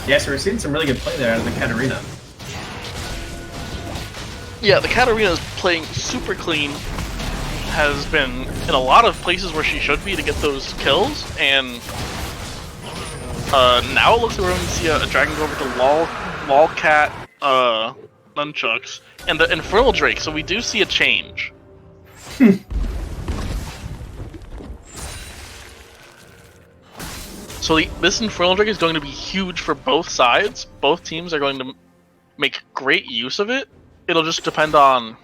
Yeah, so we're seeing some really good play there out of the Katarina. Yeah, the Katarina is playing super clean, has been in a lot of places where she should be to get those kills, and now it looks like we're going to see a dragon go over to LOLCAT Nunchucks and the Infernal Drake, so we do see a change. So this Infernal Drake is going to be huge for both sides. Both teams are going to make great use of it. It'll just depend on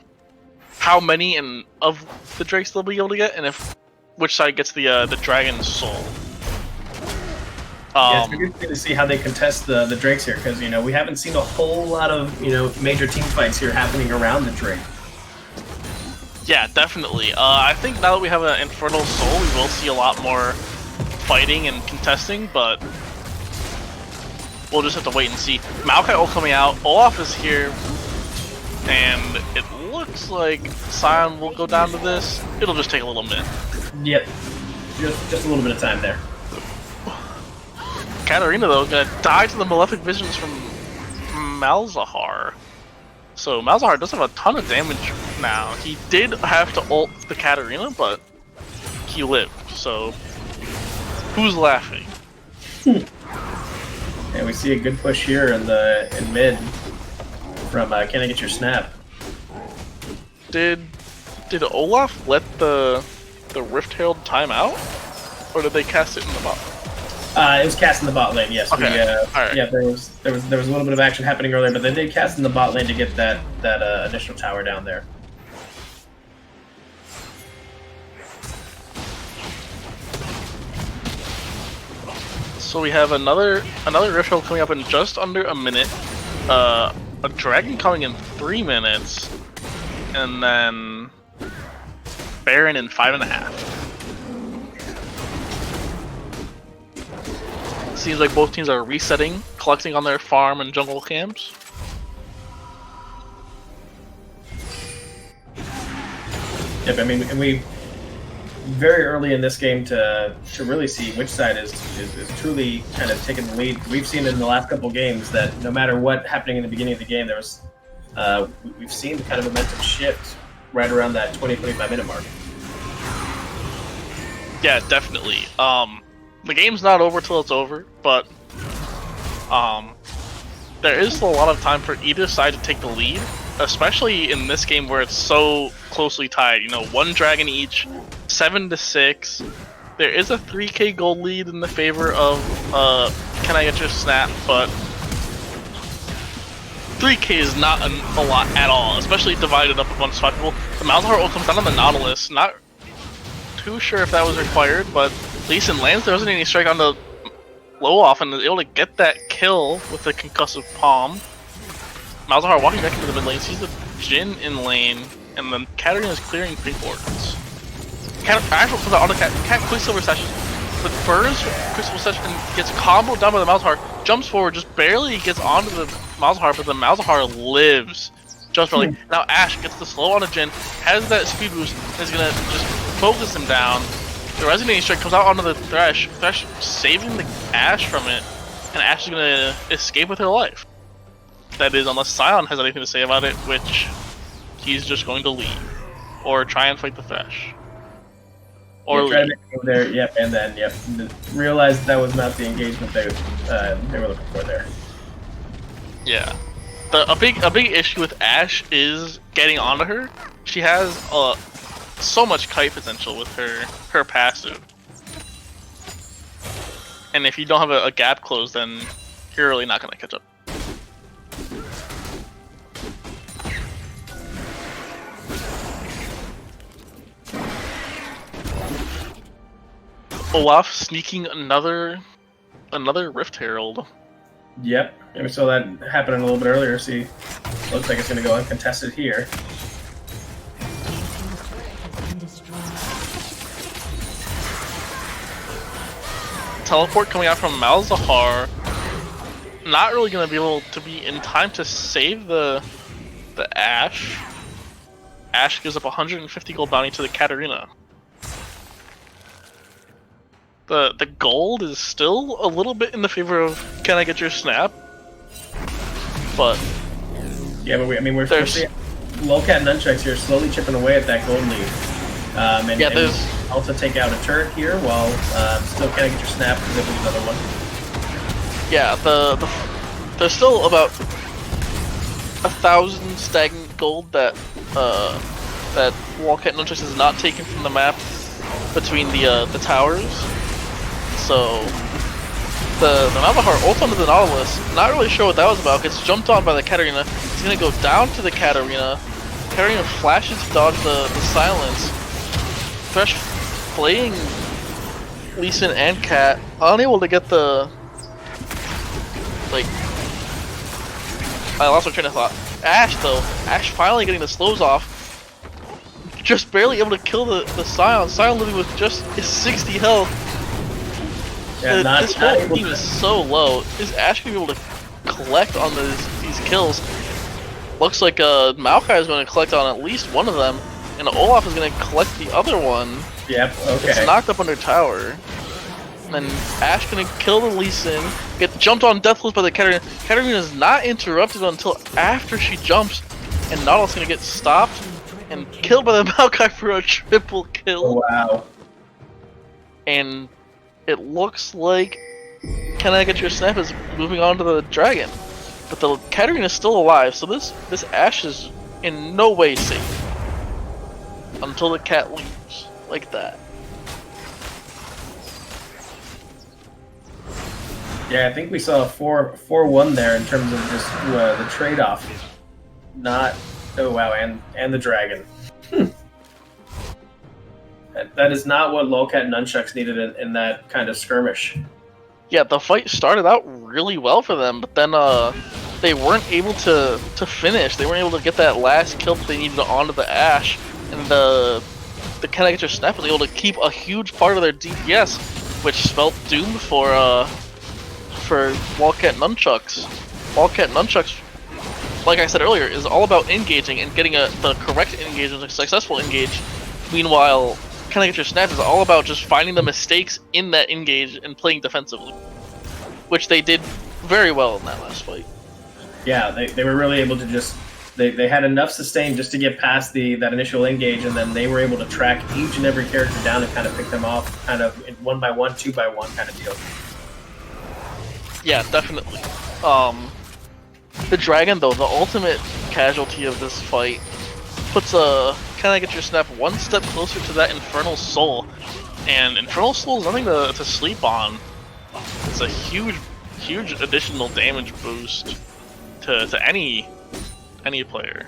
how many of the drakes they'll be able to get, and which side gets the dragon's soul. Yeah, it's good to see how they contest the drakes here, because we haven't seen a whole lot of major team fights here happening around the drake. Yeah, definitely. I think now that we have an Infernal Soul, we will see a lot more fighting and contesting, but we'll just have to wait and see. Maokai ult coming out, Olaf is here, and it looks like Sion will go down to this. It'll just take a little minute. Yep, just a little bit of time there. Katarina though is gonna die to the Malefic Visions from Malzahar. So Malzahar does have a ton of damage now. He did have to ult the Katarina, but he lived. So who's laughing? And we see a good push here in mid from Can I Get Your Snap? Did Olaf let the Rift Herald time out, or did they cast it in the bot? It was cast in the bot lane. Yes. Okay. Alright. Yeah. There was a little bit of action happening earlier, but they did cast in the bot lane to get that initial tower down there. So we have another Rift Herald coming up in just under a minute. A Dragon coming in 3 minutes, and then Baron in 5.5. Seems like both teams are resetting, collecting on their farm and jungle camps. Yep, I mean, and we very early in this game to really see which side is truly kind of taking the lead. We've seen in the last couple games that no matter what happening in the beginning of the game, there was we've seen the kind of momentum shift right around that 20-25 minute mark. Yeah, definitely. The game's not over till it's over, but there is still a lot of time for either side to take the lead, especially in this game where it's so closely tied. You know, 1 dragon each, 7-6. There is a 3k gold lead in the favor of Can I Get Your Snap, but 3k is not a lot at all, especially divided up amongst 5 people. The Malzahar ult comes down on the Nautilus. Not too sure if that was required, but Lee Sin lands the Resonating Strike on the Olaf and is able to get that kill with the concussive palm. Malzahar walking back into the mid lane, sees the Jhin in lane, and then Katarina is clearing pink wards. Actual comes out on the Cat Quicksilver session, but burns Quicksilver session and gets comboed down by the Malzahar, jumps forward, just barely gets onto the Malzahar, but the Malzahar lives. Just barely. Now Ashe gets the slow on a Jhin, has that speed boost, and is gonna just focus him down. The Resonating Strike comes out onto the Thresh saving the Ashe from it, and Ashe is gonna escape with her life. That is, unless Sion has anything to say about it, which he's just going to leave. Or try and fight the Thresh. Or try to make it there, yep, and then realized that was not the engagement they were looking for there. Yeah. A big issue with Ashe is getting onto her. She has so much kite potential with her passive. And if you don't have a gap closed, then you're really not gonna catch up. Olaf sneaking another Rift Herald. Yep, and we saw that happening a little bit earlier. See, looks like it's going to go uncontested here. Teleport coming out from Malzahar. Not really going to be able to be in time to save the Ashe. Ashe gives up 150 gold bounty to the Katarina. The gold is still a little bit in the favor of Can I Get Your Snap? But yeah, but we're seeing LOLCAT and NUNCHUCKS here slowly chipping away at that gold lead. And there's also take out a turret here while still Can I Get Your Snap because there's another one. Yeah, there's still about 1,000 stagnant gold that LOLCAT and NUNCHUCKS is not taken from the map between the towers. So the Malzahar ult onto the Nautilus, not really sure what that was about, gets jumped on by the Katarina. He's gonna go down to the Katarina. Katarina flashes to dodge the silence. Thresh playing Lee Sin and Cat, unable to get the I lost my train of thought. Ashe though, Ashe finally getting the slows off. Just barely able to kill the Sion. Sion living with just his 60 health. Yeah, this whole team is so low. Is Ashe gonna be able to collect on these kills? Looks like Maokai is going to collect on at least one of them, and Olaf is going to collect the other one. Yep, okay. It's knocked up under tower. And Ashe going to kill the Lee Sin, get jumped on deathless by the Katarina. Katarina is not interrupted until after she jumps, and Nautilus is going to get stopped and killed by the Maokai for a triple kill. Oh, wow. and it looks like Can I Get Your Snap is moving on to the dragon. But the Katarina is still alive, so this Ashe is in no way safe. Until the cat leaves. Like that. Yeah, I think we saw a 4-1 there in terms of just the trade-off. Not... Oh, wow, and the dragon. That is not what LOLCAT Nunchucks needed in that kind of skirmish. Yeah, the fight started out really well for them, but then they weren't able to finish. They weren't able to get that last kill that they needed onto the Ashe, and the Can I Get Your Snap was able to keep a huge part of their DPS, which spelled doom for LOLCAT Nunchucks. LOLCAT Nunchucks, like I said earlier, is all about engaging and getting the correct engage and a successful engage. Meanwhile, Can I Get Your Snap is all about just finding the mistakes in that engage and playing defensively, which they did very well in that last fight. Yeah, they were really able to just... They had enough sustain just to get past that initial engage, and then they were able to track each and every character down and kind of pick them off kind of in 1-by-1, 2-by-1 kind of deal. Yeah, definitely. The dragon, though, the ultimate casualty of this fight, puts Can I Get Your Snap one step closer to that Infernal Soul. And Infernal Soul is nothing to sleep on. It's a huge additional damage boost to any player.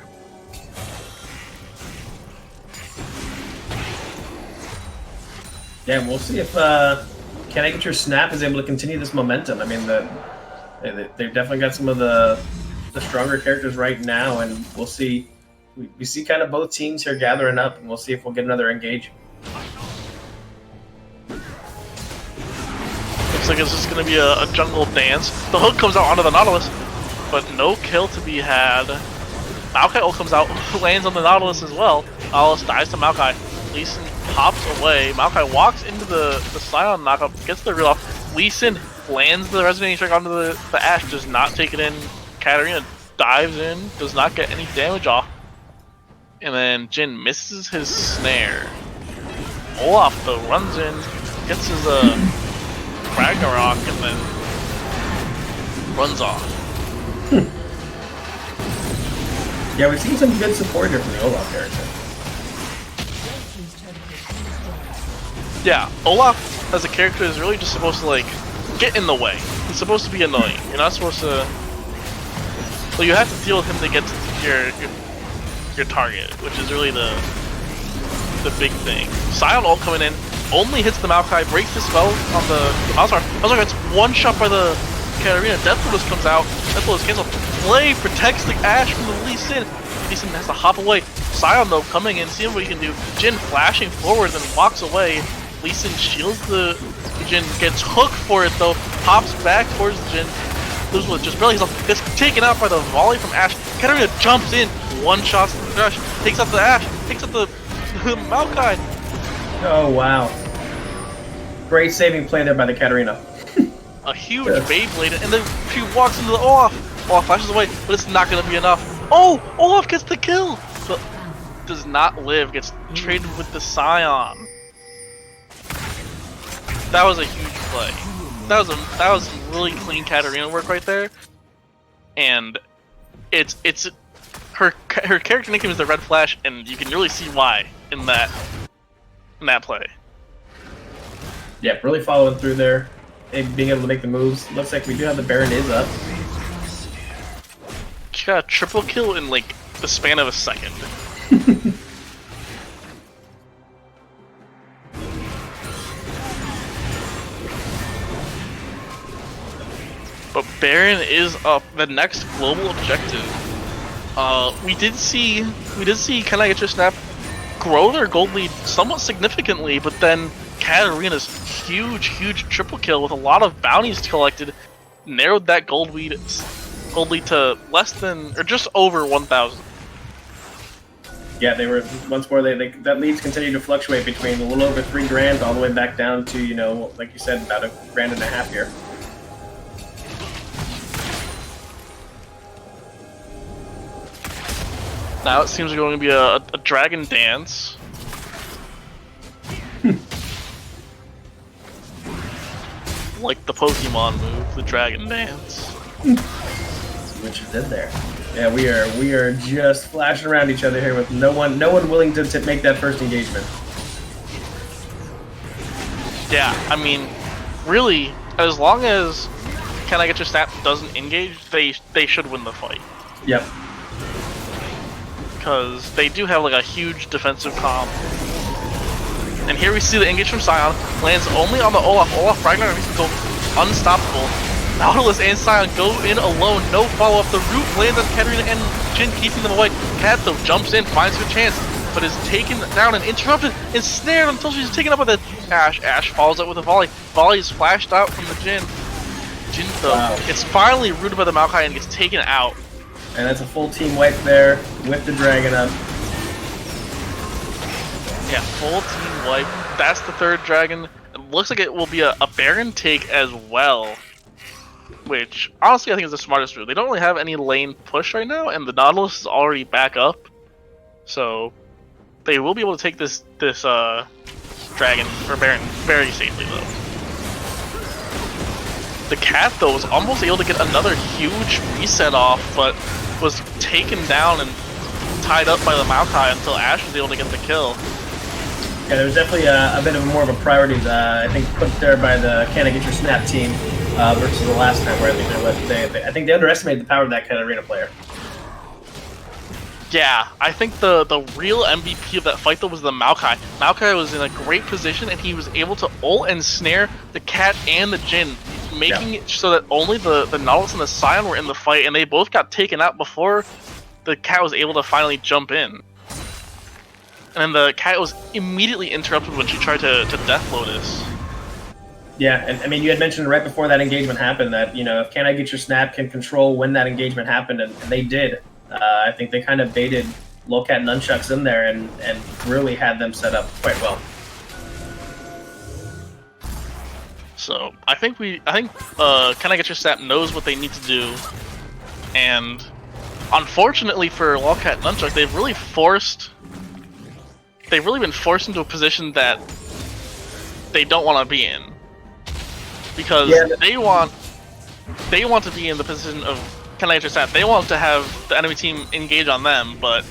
Yeah, and we'll see if Can I Get Your Snap is able to continue this momentum. I mean, they've definitely got some of the stronger characters right now, and we'll see. We see kind of both teams here gathering up, and we'll see if we'll get another engage. Looks like it's just going to be a jungle dance. The hook comes out onto the Nautilus, but no kill to be had. Maokai ult comes out, lands on the Nautilus as well. Nautilus dies to Maokai. Lee Sin hops away. Maokai walks into the Scion knockup, gets the reel off. Lee Sin lands the Resonating Strike onto the Ashe, does not take it in. Katarina dives in, does not get any damage off. And then Jin misses his snare. Olaf, though, runs in, gets his Ragnarok, and then runs off. Yeah, we've seen some good support here from the Olaf character. Yeah, Olaf as a character is really just supposed to, like, get in the way. He's supposed to be annoying. You're not supposed to... Well, you have to deal with him to get to your target, which is really the big thing. Scion ult coming in, only hits the Maokai, breaks the spell on the Malzahar. Malzahar gets one shot by the Katarina. Death Lotus comes out. Death Lotus cancels. Flay protects the Ashe from the Lee Sin. Lee Sin has to hop away. Scion, though, coming in, seeing what he can do. Jin flashing forward, then walks away. Lee Sin shields the Jin, gets hooked for it, though. Hops back towards the Jin. Loses with just barely himself. Gets taken out by the volley from Ashe. Katarina jumps in. One shot to the Ashe. Takes out the Ashe. Takes out the Maokai. Oh, wow. Great saving play there by the Katarina. A huge Beyblade, and then she walks into the Olaf. Olaf flashes away, but it's not going to be enough. Oh! Olaf gets the kill! But does not live, gets traded with the Scion. That was a huge play. That was some really clean Katarina work right there. And it's her character nickname is the Red Flash, and you can really see why in that play. Yeah, really following through there. And being able to make the moves. Looks like we do have the Baron is up. She got a triple kill in like the span of a second. But Baron is up. The next global objective. We did see Can I Get Your Snap grow their gold lead somewhat significantly, but then Katarina's huge triple kill with a lot of bounties collected narrowed that gold lead to less than or just over 1,000. Yeah, they were once more. That leads continue to fluctuate between a little over $3,000 all the way back down to, you know, like you said, about $1.5 grand here. Now it seems going to be a dragon dance. like the Pokemon move, the Dragon Dance. Which is in there. Yeah, we are just flashing around each other here with no one willing to make that first engagement. Yeah, I mean, really, as long as Can I Get Your Snap doesn't engage, they should win the fight. Yep. Because they do have like a huge defensive comp. And here we see the engage from Scion, lands only on the Olaf. Olaf Ragnar needs to go unstoppable. Nautilus and Scion go in alone, no follow-up. The root lands on Katarina and Jin, keeping them away. Kat though jumps in, finds her chance, but is taken down and interrupted and snared until she's taken up with it. Ash follows up with a volley. Volley is flashed out from the Jin. Jin though gets finally rooted by the Maokai and gets taken out. And that's a full team wipe there with the dragon up. Yeah, full team wipe. That's the third dragon. It looks like it will be a Baron take as well. Which, honestly, I think is the smartest route. They don't really have any lane push right now, and the Nautilus is already back up. So, they will be able to take this dragon, or Baron, very safely, though. The Cat, though, was almost able to get another huge reset off, but was taken down and tied up by the Maokai until Ash was able to get the kill. Yeah, there was definitely a bit of more of a priority, I think, put there by the Can I Get Your Snap team versus the last time, where I think they underestimated the power of that Katarina player. Yeah, I think the real MVP of that fight, though, was the Maokai. Maokai was in a great position, and he was able to ult and snare the Cat and the Jin, making it so that only the Nautilus and the Scion were in the fight, and they both got taken out before the Cat was able to finally jump in. And then the Cat was immediately interrupted when she tried to Death Lotus. Yeah, and I mean, you had mentioned right before that engagement happened that, you know, if Can I Get Your Snap can control when that engagement happened, and they did. I think they kind of baited LOLCAT Nunchucks in there and really had them set up quite well. So I think Can I Get Your Snap knows what they need to do, and unfortunately for LOLCAT Nunchucks, they've really been forced into a position that they don't want to be in, because they want to be in the position of Can I Get Your Snap. They want to have the enemy team engage on them, but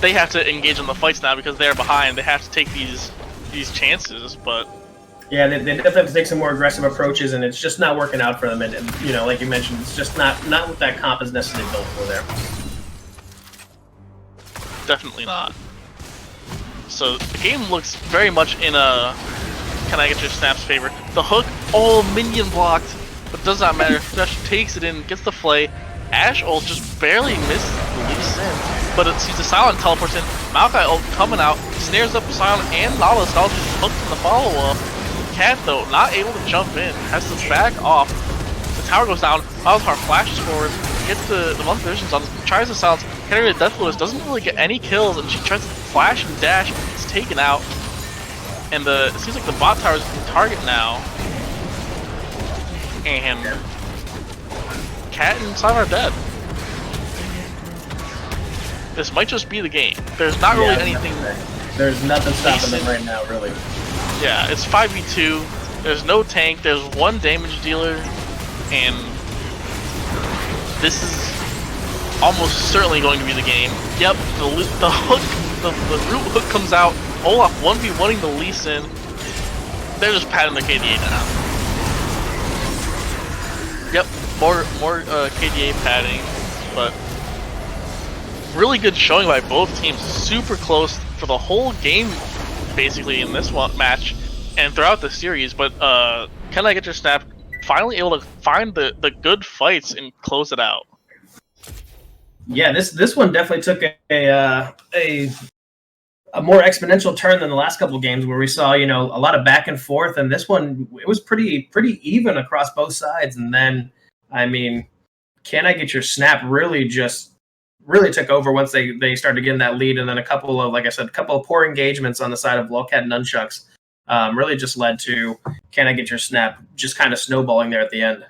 they have to engage in the fights now because they're behind. They have to take these chances, but yeah, they definitely have to take some more aggressive approaches, and it's just not working out for them. And you know, like you mentioned, it's just not what that comp is necessarily built for there. Definitely not. So the game looks very much in a Can I Get Your Snap's favor. The hook, minion blocked, but does not matter. Dash takes it in, gets the flay. Ash ult just barely misses the Lee Sin, but it sees the Silent teleports in. Maokai ult coming out, snares up Silent and Nautilus. Nautilus just hooked in the follow-up. Cat, though, not able to jump in, has to back off. The tower goes down, Malzahar flashes forward, gets the monthly visions on, tries to silence. Katarina Death Lotus doesn't really get any kills, and she tries to flash and dash, it's taken out. And it seems like the bot tower is the target now. And Cat and Simon are dead. This might just be the game. There's not really anything. There's nothing stopping them right now, really. Yeah, it's 5v2. There's no tank. There's one damage dealer, and this is almost certainly going to be the game. Yep, the hook, the root hook comes out. Olaf 1v1ing the Lee Sin. They're just patting the KDA down. Yep, more KDA padding, but really good showing by both teams. Super close for the whole game, basically, in this one match and throughout the series. But Can I Get Your Snap finally able to find the good fights and close it out. Yeah, this one definitely took a more exponential turn than the last couple of games, where we saw, you know, a lot of back and forth, and this one, it was pretty even across both sides. And then, I mean, Can I Get Your Snap really took over once they started getting that lead, and then a couple of poor engagements on the side of LOLCAT Nunchucks really just led to Can I Get Your Snap just kind of snowballing there at the end.